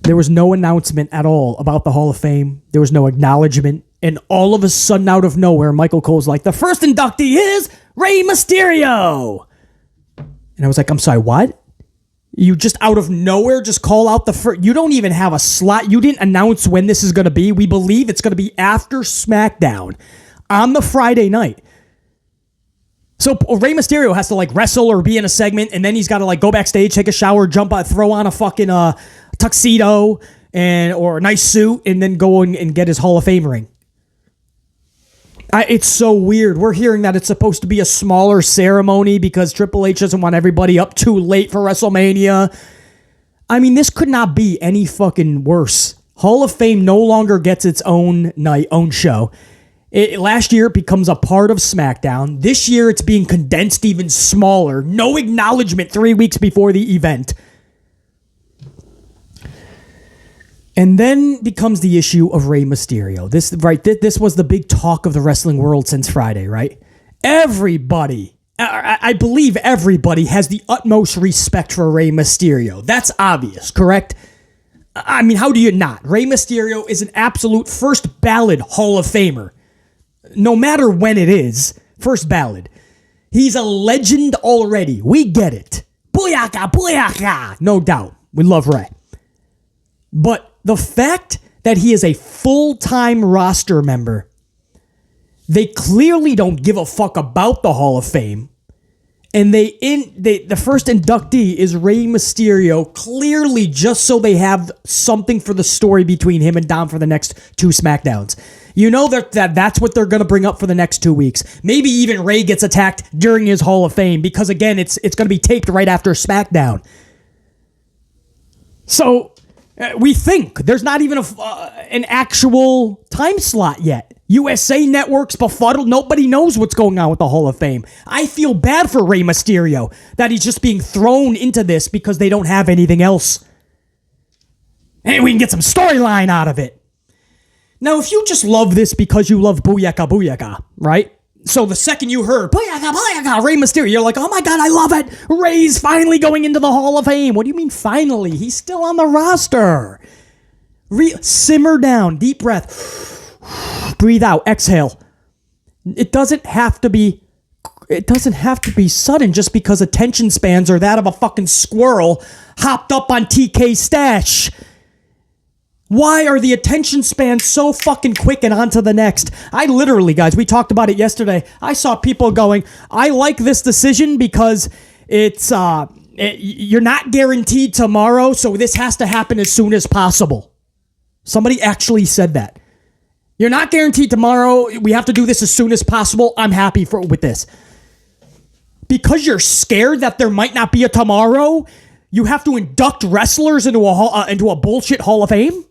there was no announcement at all about the Hall of Fame. There was no acknowledgement. And all of a sudden, out of nowhere, Michael Cole's like, the first inductee is Rey Mysterio. And I was like, I'm sorry, what? You just out of nowhere just call out the first. You don't even have a slot. You didn't announce when this is going to be. We believe it's going to be after SmackDown on the Friday night. So Rey Mysterio has to wrestle or be in a segment, and then he's got to go backstage, take a shower, jump out, throw on a fucking tuxedo or a nice suit, and then go and get his Hall of Fame ring. It's so weird. We're hearing that it's supposed to be a smaller ceremony because Triple H doesn't want everybody up too late for WrestleMania. I mean, this could not be any fucking worse. Hall of Fame no longer gets its own night, own show. Last year, it becomes a part of SmackDown. This year, it's being condensed even smaller. No acknowledgement 3 weeks before the event. And then becomes the issue of Rey Mysterio. This was the big talk of the wrestling world since Friday, right? Everybody, I believe everybody has the utmost respect for Rey Mysterio. That's obvious, correct? I mean, how do you not? Rey Mysterio is an absolute first ballot Hall of Famer. No matter when it is, first ballot. He's a legend already. We get it. Booyaka, booyaka. No doubt. We love Rey. But the fact that he is a full-time roster member, they clearly don't give a fuck about the Hall of Fame. And the first inductee is Rey Mysterio, clearly just so they have something for the story between him and Dom for the next 2 SmackDowns. You know that's what they're going to bring up for the next 2 weeks. Maybe even Rey gets attacked during his Hall of Fame because, again, it's going to be taped right after SmackDown. So We think. There's not even an actual time slot yet. USA Network's befuddled. Nobody knows what's going on with the Hall of Fame. I feel bad for Rey Mysterio that he's just being thrown into this because they don't have anything else. And we can get some storyline out of it. Now, if you just love this because you love Booyaka Booyaka, right? So the second you heard Booyaka Booyaka, Rey Mysterio, you're like, oh my God, I love it. Rey's finally going into the Hall of Fame. What do you mean finally? He's still on the roster. Simmer down, deep breath. Breathe out, exhale. It doesn't have to be sudden just because attention spans are that of a fucking squirrel hopped up on TK Stash. Why are the attention spans so fucking quick and on to the next? I literally, guys, we talked about it yesterday. I saw people going, I like this decision because it's you're not guaranteed tomorrow, so this has to happen as soon as possible. Somebody actually said that. You're not guaranteed tomorrow. We have to do this as soon as possible. I'm happy with this. Because you're scared that there might not be a tomorrow, you have to induct wrestlers into a bullshit Hall of Fame?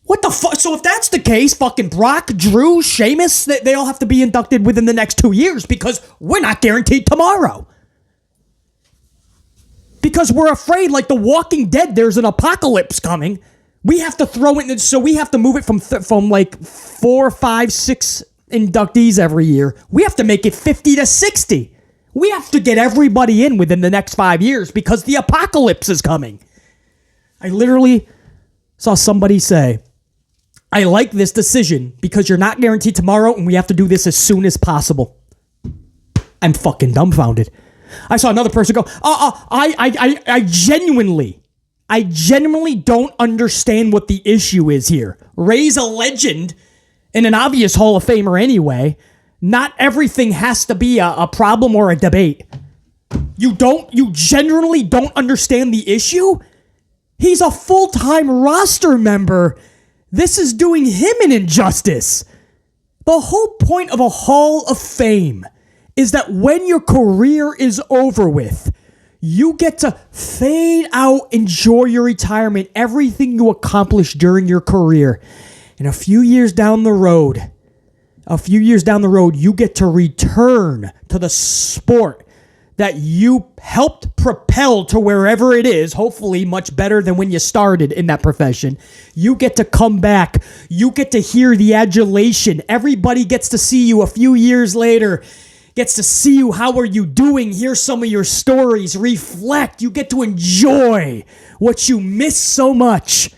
What the fuck? So if that's the case, fucking Brock, Drew, Sheamus, they all have to be inducted within the next 2 years because we're not guaranteed tomorrow. Because we're afraid, like The Walking Dead, there's an apocalypse coming. We have to throw it in, so we have to move it from like 4, 5, 6 inductees every year. We have to make it 50 to 60. We have to get everybody in within the next 5 years because the apocalypse is coming. I literally saw somebody say, I like this decision because you're not guaranteed tomorrow and we have to do this as soon as possible. I'm fucking dumbfounded. I saw another person go, I genuinely don't understand what the issue is here. Rey's a legend and an obvious Hall of Famer anyway. Not everything has to be a problem or a debate. You generally don't understand the issue? He's a full-time roster member. This is doing him an injustice. The whole point of a Hall of Fame is that when your career is over with, you get to fade out, enjoy your retirement, everything you accomplished during your career. And a few years down the road, you get to return to the sport that you helped propel to wherever it is, hopefully much better than when you started in that profession. You get to come back. You get to hear the adulation. Everybody gets to see you a few years later, gets to see you. How are you doing? Hear some of your stories. Reflect. You get to enjoy what you miss so much.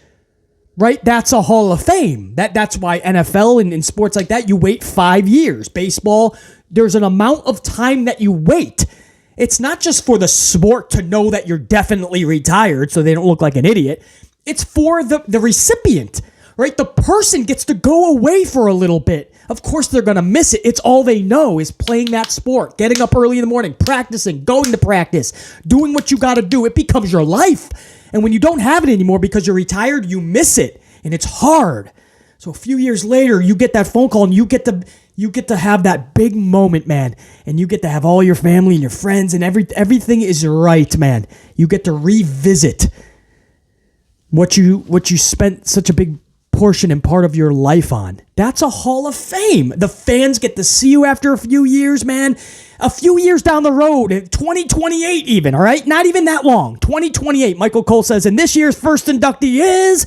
Right? That's a Hall of Fame. That's why NFL and in sports like that, you wait 5 years. Baseball, there's an amount of time that you wait. It's not just for the sport to know that you're definitely retired so they don't look like an idiot. It's for the recipient, right? The person gets to go away for a little bit. Of course, they're going to miss it. It's all they know is playing that sport, getting up early in the morning, practicing, going to practice, doing what you got to do. It becomes your life. And when you don't have it anymore because you're retired, you miss it. And it's hard. So a few years later, you get that phone call and you get to have that big moment, man. And you get to have all your family and your friends and everything is right, man. You get to revisit what you spent such a big portion and part of your life on. That's a Hall of Fame. The fans get to see you after a few years, man. A few years down the road, 2028 even, all right? Not even that long. 2028, Michael Cole says, and this year's first inductee is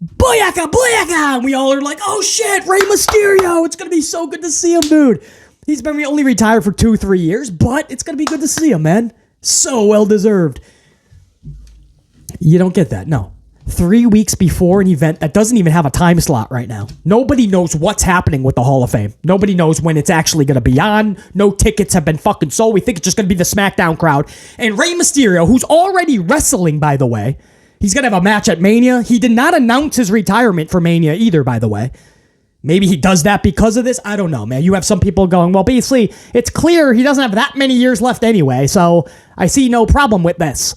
Booyaka, Booyaka! And we all are like, oh shit, Rey Mysterio! It's gonna be so good to see him, dude. He's been only retired for 2-3 years, but it's gonna be good to see him, man. So well deserved. You don't get that, no. 3 weeks before an event that doesn't even have a time slot right now. Nobody knows what's happening with the Hall of Fame. Nobody knows when it's actually going to be on. No tickets have been fucking sold. We think it's just going to be the SmackDown crowd. And Rey Mysterio, who's already wrestling, by the way, he's going to have a match at Mania. He did not announce his retirement for Mania either, by the way. Maybe he does that because of this. I don't know, man. You have some people going, well, basically, it's clear he doesn't have that many years left anyway, so I see no problem with this.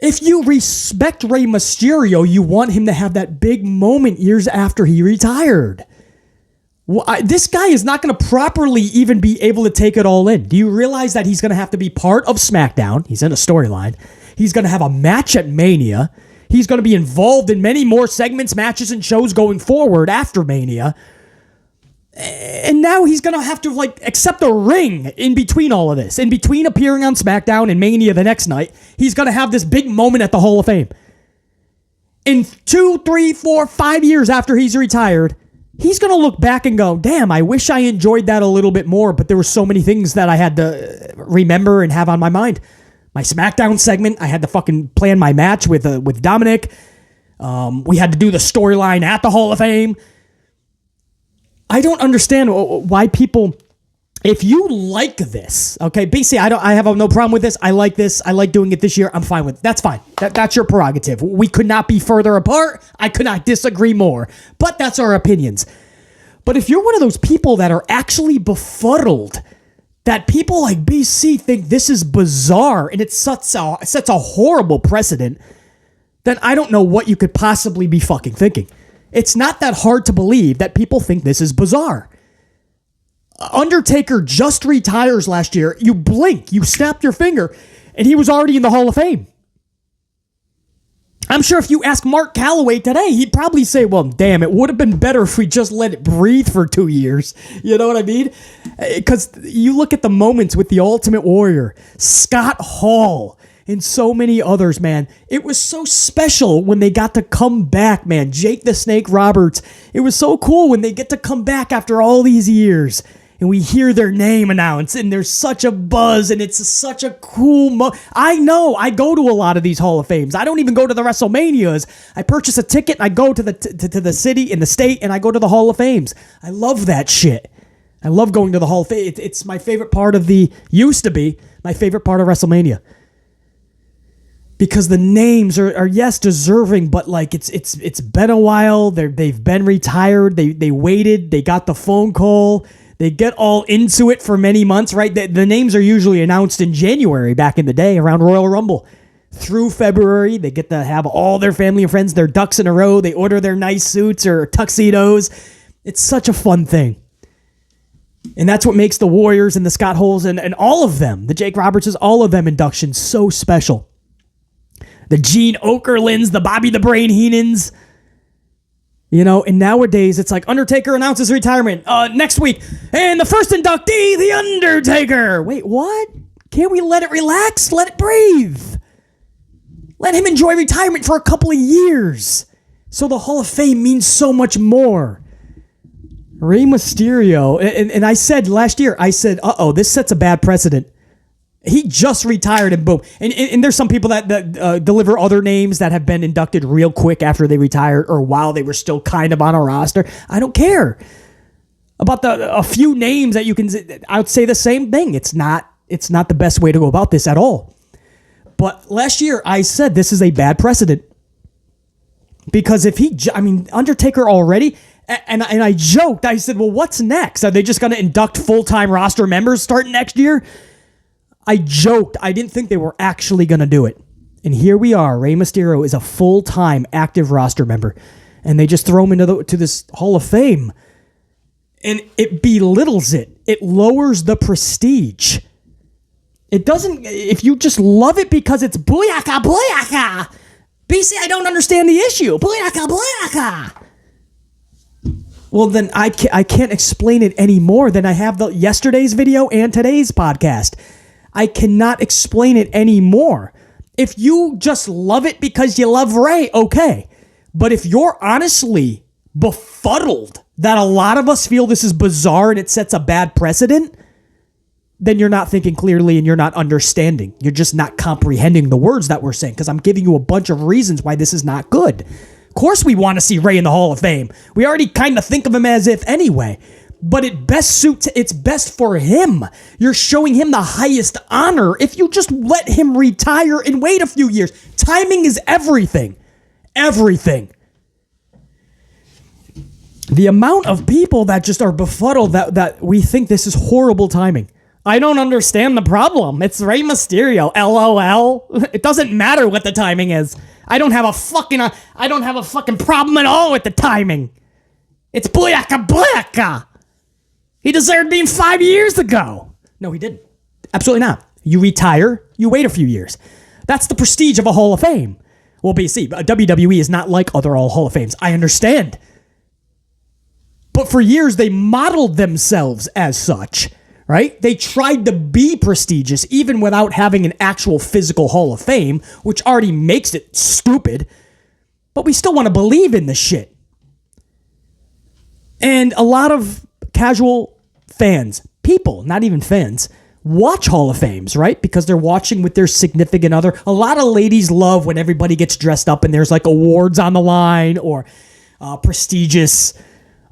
If you respect Rey Mysterio, you want him to have that big moment years after he retired. This guy is not going to properly even be able to take it all in. Do you realize that he's going to have to be part of SmackDown? He's in a storyline. He's going to have a match at Mania. He's going to be involved in many more segments, matches, and shows going forward after Mania. And now he's going to have to accept a ring in between all of this. In between appearing on SmackDown and Mania the next night, he's going to have this big moment at the Hall of Fame. In 2, 3, 4, 5 years after he's retired, he's going to look back and go, damn, I wish I enjoyed that a little bit more, but there were so many things that I had to remember and have on my mind. My SmackDown segment, I had to fucking plan my match with Dominic. We had to do the storyline at the Hall of Fame. I don't understand why people, if you like this, okay, BC, I have no problem with this. I like this. I like doing it this year. I'm fine with it. That's fine. That's your prerogative. We could not be further apart. I could not disagree more, but that's our opinions. But if you're one of those people that are actually befuddled, that people like BC think this is bizarre and it sets a horrible precedent, then I don't know what you could possibly be fucking thinking. It's not that hard to believe that people think this is bizarre. Undertaker just retires last year. You blink, you snap your finger, and he was already in the Hall of Fame. I'm sure if you ask Mark Calloway today, he'd probably say, well, damn, it would have been better if we just let it breathe for 2 years. You know what I mean? Because you look at the moments with the Ultimate Warrior, Scott Hall, and so many others, man. It was so special when they got to come back, man. Jake the Snake Roberts. It was so cool when they get to come back after all these years. And we hear their name announced, and there's such a buzz, and it's such a cool I know, I go to a lot of these Hall of Fames. I don't even go to the WrestleManias. I purchase a ticket, and I go to the city, in the state, and I go to the Hall of Fames. I love that shit. I love going to the Hall of Fame. It's my favorite part of used to be my favorite part of WrestleMania. Because the names are yes, deserving, but it's been a while. They've been retired. They waited. They got the phone call. They get all into it for many months, right? The names are usually announced in January back in the day around Royal Rumble. Through February, they get to have all their family and friends, their ducks in a row. They order their nice suits or tuxedos. It's such a fun thing. And that's what makes the Warriors and the Scott Halls and all of them, the Jake Robertses, all of them inductions so special. The Gene Okerlunds, the Bobby the Brain Heenans. You know, and nowadays it's like Undertaker announces retirement next week. And the first inductee, The Undertaker. Wait, what? Can't we let it relax? Let it breathe. Let him enjoy retirement for a couple of years. So the Hall of Fame means so much more. Rey Mysterio, and I said last year, this sets a bad precedent. He just retired and boom. And there's some people that deliver other names that have been inducted real quick after they retired or while they were still kind of on a roster. I don't care about a few names that you can. I would say the same thing. It's not the best way to go about this at all. But last year I said this is a bad precedent because Undertaker already. And I joked. I said, well, what's next? Are they just going to induct full-time roster members starting next year? I joked. I didn't think they were actually going to do it. And here we are. Rey Mysterio is a full-time active roster member. And they just throw him into this Hall of Fame. And it belittles it. It lowers the prestige. It doesn't... If you just love it because it's booyaka, booyaka. BC, I don't understand the issue. Booyaka, booyaka. Well, then I can't explain it any more than I have yesterday's video and today's podcast. I cannot explain it anymore. If you just love it because you love Ray, okay. But if you're honestly befuddled that a lot of us feel this is bizarre and it sets a bad precedent, then you're not thinking clearly and you're not understanding. You're just not comprehending the words that we're saying because I'm giving you a bunch of reasons why this is not good. Of course we want to see Ray in the Hall of Fame. We already kind of think of him as if anyway. But it's best for him. You're showing him the highest honor if you just let him retire and wait a few years. Timing is everything. Everything. The amount of people that just are befuddled that we think this is horrible timing. I don't understand the problem. It's Rey Mysterio. LOL. It doesn't matter what the timing is. I don't have a fucking problem at all with the timing. It's booyaka booyaka. He deserved being 5 years ago. No, he didn't. Absolutely not. You retire, you wait a few years. That's the prestige of a Hall of Fame. Well, BC, WWE is not like other all Hall of Fames. I understand. But for years, they modeled themselves as such, right? They tried to be prestigious even without having an actual physical Hall of Fame, which already makes it stupid. But we still want to believe in this shit. And a lot of casual fans, people, not even fans, watch Hall of Fames, right? Because they're watching with their significant other. A lot of ladies love when everybody gets dressed up and there's like awards on the line or prestigious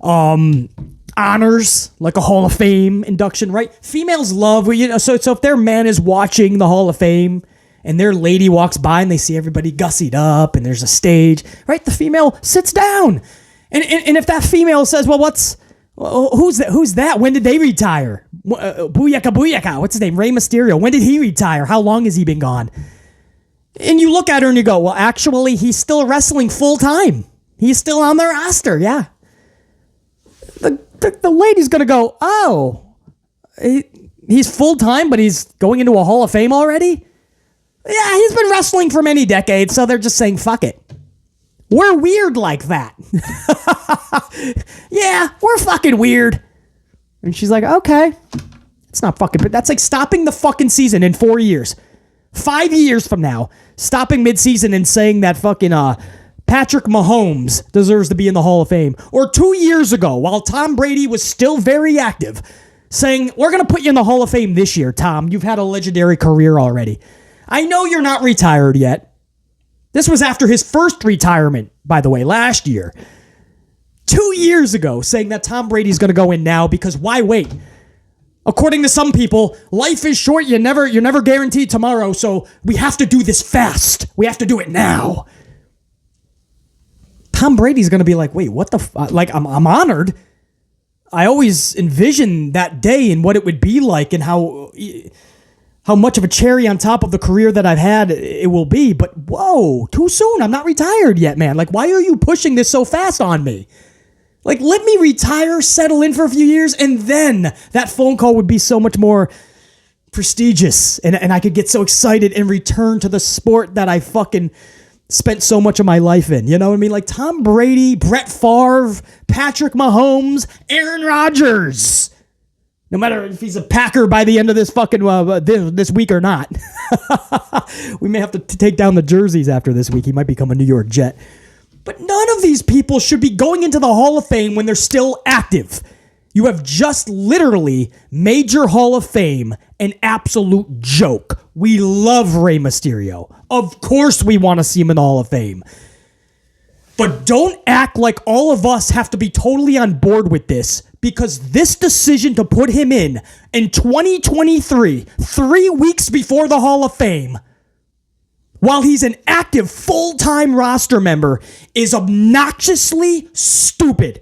honors, like a Hall of Fame induction, right? Females love, so if their man is watching the Hall of Fame and their lady walks by and they see everybody gussied up and there's a stage, right? The female sits down. And if that female says, well, who's that? When did they retire? Booyaka. What's his name? Rey Mysterio. When did he retire? How long has he been gone? And you look at her and you go, well, actually, he's still wrestling full time. He's still on their roster. Yeah. The lady's going to go, oh, he's full time, but he's going into a Hall of Fame already? Yeah, he's been wrestling for many decades, so they're just saying, fuck it. We're weird like that. Yeah, we're fucking weird. And she's like, okay. It's not fucking, but that's like stopping the fucking season in 4 years. 5 years from now, stopping mid-season and saying that fucking Patrick Mahomes deserves to be in the Hall of Fame. Or 2 years ago, while Tom Brady was still very active, saying, we're going to put you in the Hall of Fame this year, Tom. You've had a legendary career already. I know you're not retired yet. This was after his first retirement, by the way, last year. 2 years ago, saying that Tom Brady's going to go in now because why wait? According to some people, life is short. You're never guaranteed tomorrow, so we have to do this fast. We have to do it now. Tom Brady's going to be like, wait, what the fuck? Like, I'm honored. I always envisioned that day and what it would be like and how much of a cherry on top of the career that I've had it will be. But whoa, too soon. I'm not retired yet, man. Like, why are you pushing this so fast on me? Like, let me retire, settle in for a few years, and then that phone call would be so much more prestigious. And I could get so excited and return to the sport that I fucking spent so much of my life in. You know what I mean? Like Tom Brady, Brett Favre, Patrick Mahomes, Aaron Rodgers. No matter if he's a Packer by the end of this fucking this week or not. We may have to take down the jerseys after this week. He might become a New York Jet. But none of these people should be going into the Hall of Fame when they're still active. You have just literally made your Hall of Fame an absolute joke. We love Rey Mysterio. Of course we want to see him in the Hall of Fame. But don't act like all of us have to be totally on board with this, because this decision to put him in 2023, 3 weeks before the Hall of Fame, while he's an active full-time roster member, is obnoxiously stupid.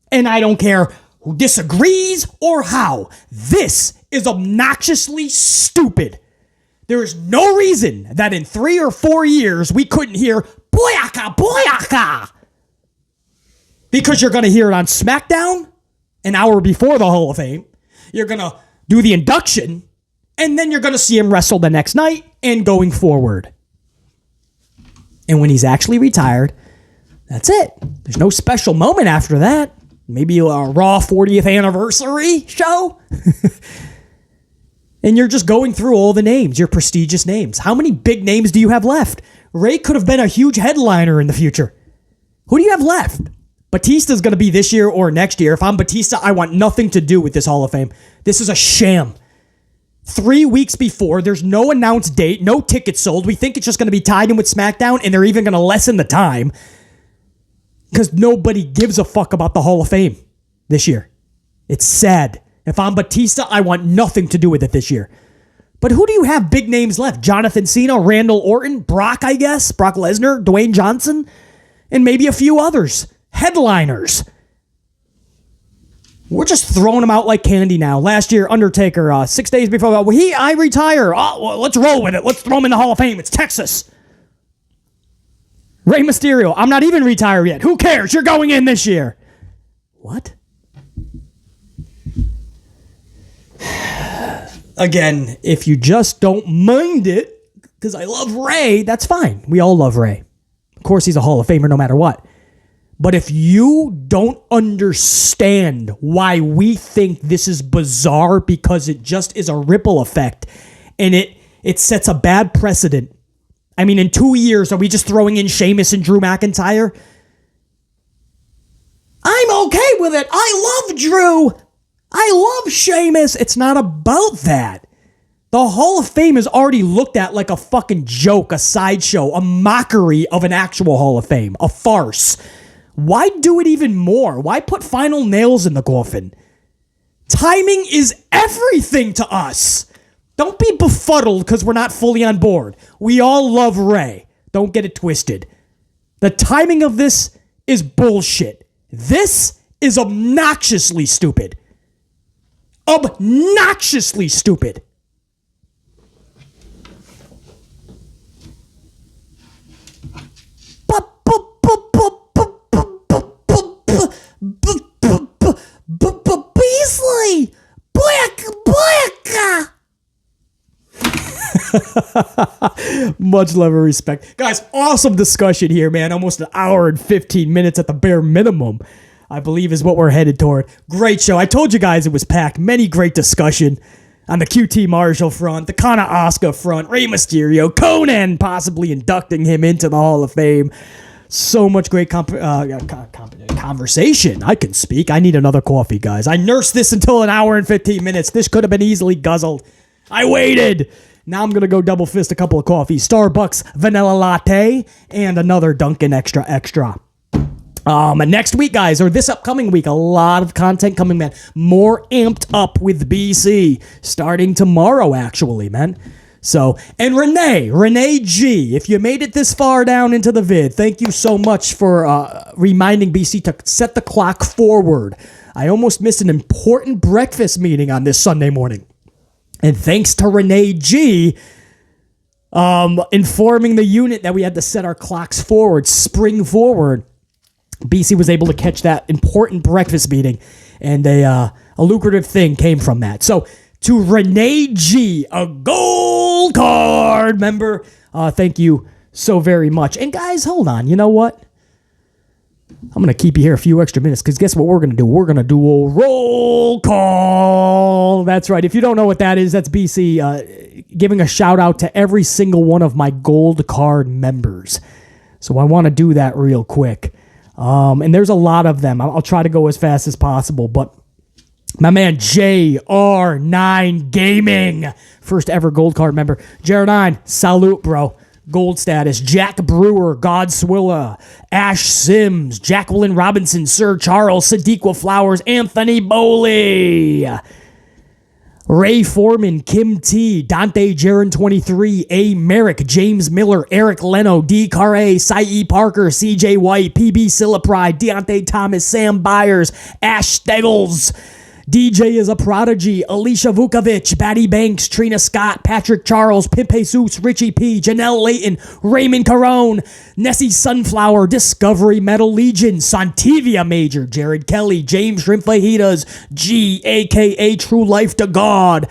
And I don't care who disagrees or how. This is obnoxiously stupid. There is no reason that in 3 or 4 years we couldn't hear Boyaka, Boyaka. Because you're going to hear it on SmackDown an hour before the Hall of Fame. You're going to do the induction, and then you're going to see him wrestle the next night and going forward. And when he's actually retired, that's it. There's no special moment after that. Maybe a Raw 40th anniversary show. And you're just going through all the names, your prestigious names. How many big names do you have left? Ray could have been a huge headliner in the future. Who do you have left? Batista's going to be this year or next year. If I'm Batista, I want nothing to do with this Hall of Fame. This is a sham. 3 weeks before, there's no announced date, no tickets sold. We think it's just going to be tied in with SmackDown, and they're even going to lessen the time because nobody gives a fuck about the Hall of Fame this year. It's sad. If I'm Batista, I want nothing to do with it this year. But who do you have big names left? Jonathan Cena, Randall Orton, Brock, I guess, Brock Lesnar, Dwayne Johnson, and maybe a few others. Headliners. We're just throwing them out like candy now. Last year, Undertaker, 6 days before, I retire. Oh, well, let's roll with it. Let's throw him in the Hall of Fame. It's Texas. Rey Mysterio, I'm not even retired yet. Who cares? You're going in this year. What? Again, if you just don't mind it, because I love Ray, that's fine. We all love Ray. Of course, he's a Hall of Famer no matter what. But if you don't understand why we think this is bizarre because it just is a ripple effect and it sets a bad precedent. I mean, in 2 years, are we just throwing in Sheamus and Drew McIntyre? I'm okay with it. I love Drew. I love Sheamus. It's not about that. The Hall of Fame is already looked at like a fucking joke, a sideshow, a mockery of an actual Hall of Fame, a farce. Why do it even more? Why put final nails in the coffin? Timing is everything to us. Don't be befuddled because we're not fully on board. We all love Ray. Don't get it twisted. The timing of this is bullshit. This is obnoxiously stupid. Obnoxiously stupid. Beasley! Black! Much love and respect. Guys, awesome discussion here, man. Almost an hour and 15 minutes at the bare minimum, I believe is what we're headed toward. Great show. I told you guys it was packed. Many great discussion on the QT Marshall front, the Kana Asuka front, Rey Mysterio, Conan possibly inducting him into the Hall of Fame. So much great conversation. I can speak. I need another coffee, guys. I nursed this until an hour and 15 minutes. This could have been easily guzzled. I waited. Now I'm going to go double fist a couple of coffees. Starbucks vanilla latte and another Dunkin' extra. And next week, guys, or this upcoming week, a lot of content coming, man. More amped up with BC. Starting tomorrow, actually, man. So, and Renee G, if you made it this far down into the vid, thank you so much for reminding BC to set the clock forward. I almost missed an important breakfast meeting on this Sunday morning. And thanks to Renee G, informing the unit that we had to set our clocks forward, spring forward, BC was able to catch that important breakfast meeting, and a lucrative thing came from that. So, to Renee G, a gold card member. Thank you so very much. And guys, hold on. You know what? I'm going to keep you here a few extra minutes because guess what we're going to do? We're going to do a roll call. That's right. If you don't know what that is, that's BC giving a shout out to every single one of my gold card members. So I want to do that real quick. And there's a lot of them. I'll try to go as fast as possible, but my man JR9 Gaming, first ever gold card member. JR9, salute, bro. Gold status. Jack Brewer, Godswilla, Ash Sims, Jacqueline Robinson, Sir Charles, Sadiqa Flowers, Anthony Bowley, Ray Foreman, Kim T, Dante Jaron 23, A. Merrick, James Miller, Eric Leno, D. Carre, Cy Parker, CJ White, PB Sillapride, Deontay Thomas, Sam Byers, Ash Steggles, DJ is a prodigy, Alicia Vukovic, Batty Banks, Trina Scott, Patrick Charles, Pimp Jesus, Richie P, Janelle Layton, Raymond Carone, Nessie Sunflower, Discovery Metal Legion, Santivia Major, Jared Kelly, James Shrimp Fajitas, G, a.k.a. True Life to God,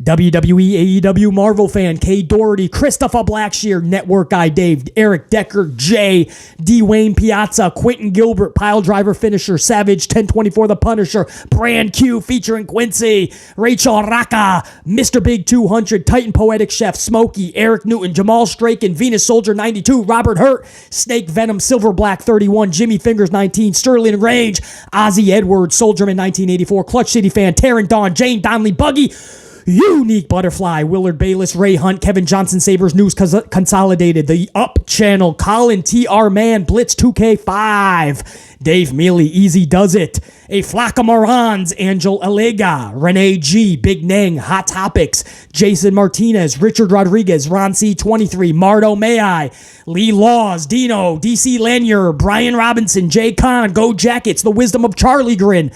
WWE AEW Marvel fan, K. Doherty, Christopher Blackshear, Network Guy Dave, Eric Decker, J, Dwayne Piazza, Quentin Gilbert, Pile Driver Finisher, Savage, 1024 The Punisher, Brand Q featuring Quincy, Rachel Raka, Mr. Big 200, Titan Poetic Chef, Smokey, Eric Newton, Jamal Straken, Venus Soldier 92, Robert Hurt, Snake Venom, Silver Black 31, Jimmy Fingers 19, Sterling Range, Ozzy Edwards, Soldierman 1984, Clutch City Fan, Taryn Dawn, Jane Donnelly, Buggy, Unique Butterfly, Willard Bayless, Ray Hunt, Kevin Johnson, Sabres News Consolidated, The Up Channel, Colin TR Man, Blitz 2K5, Dave Mealy, Easy Does It, A Flock of Morons, Angel Alega, Renee G, Big Nang, Hot Topics, Jason Martinez, Richard Rodriguez, Ron C23, Mardo May, Lee Laws, Dino, DC Lanier, Brian Robinson, Jay Kahn, Go Jackets, The Wisdom of Charlie Grin,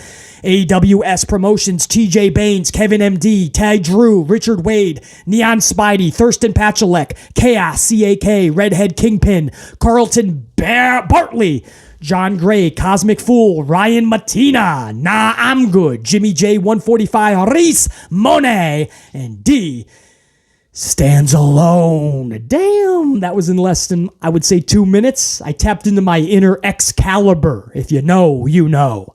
AWS Promotions, TJ Baines, Kevin MD, Ty Drew, Richard Wade, Neon Spidey, Thurston Pachalek, Chaos, CAK, Redhead Kingpin, Carlton Bartley, John Gray, Cosmic Fool, Ryan Matina, Nah I'm Good, Jimmy J 145, Reese Monet, and D stands alone. Damn, that was in less than, I would say, 2 minutes. I tapped into my inner Excalibur. If you know, you know.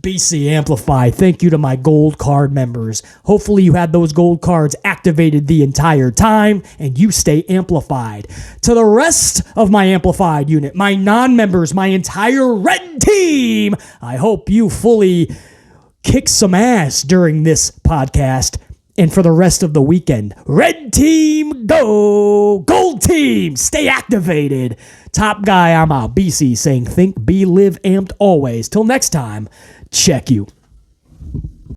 BC Amplify, thank you to my gold card members. Hopefully you had those gold cards activated the entire time and you stay amplified. To the rest of my amplified unit, my non-members, my entire red team, I hope you fully kick some ass during this podcast and for the rest of the weekend. Red team, go! Gold team, stay activated. Top guy, I'm out. BC saying think, be, live, amped always. Till next time, check you.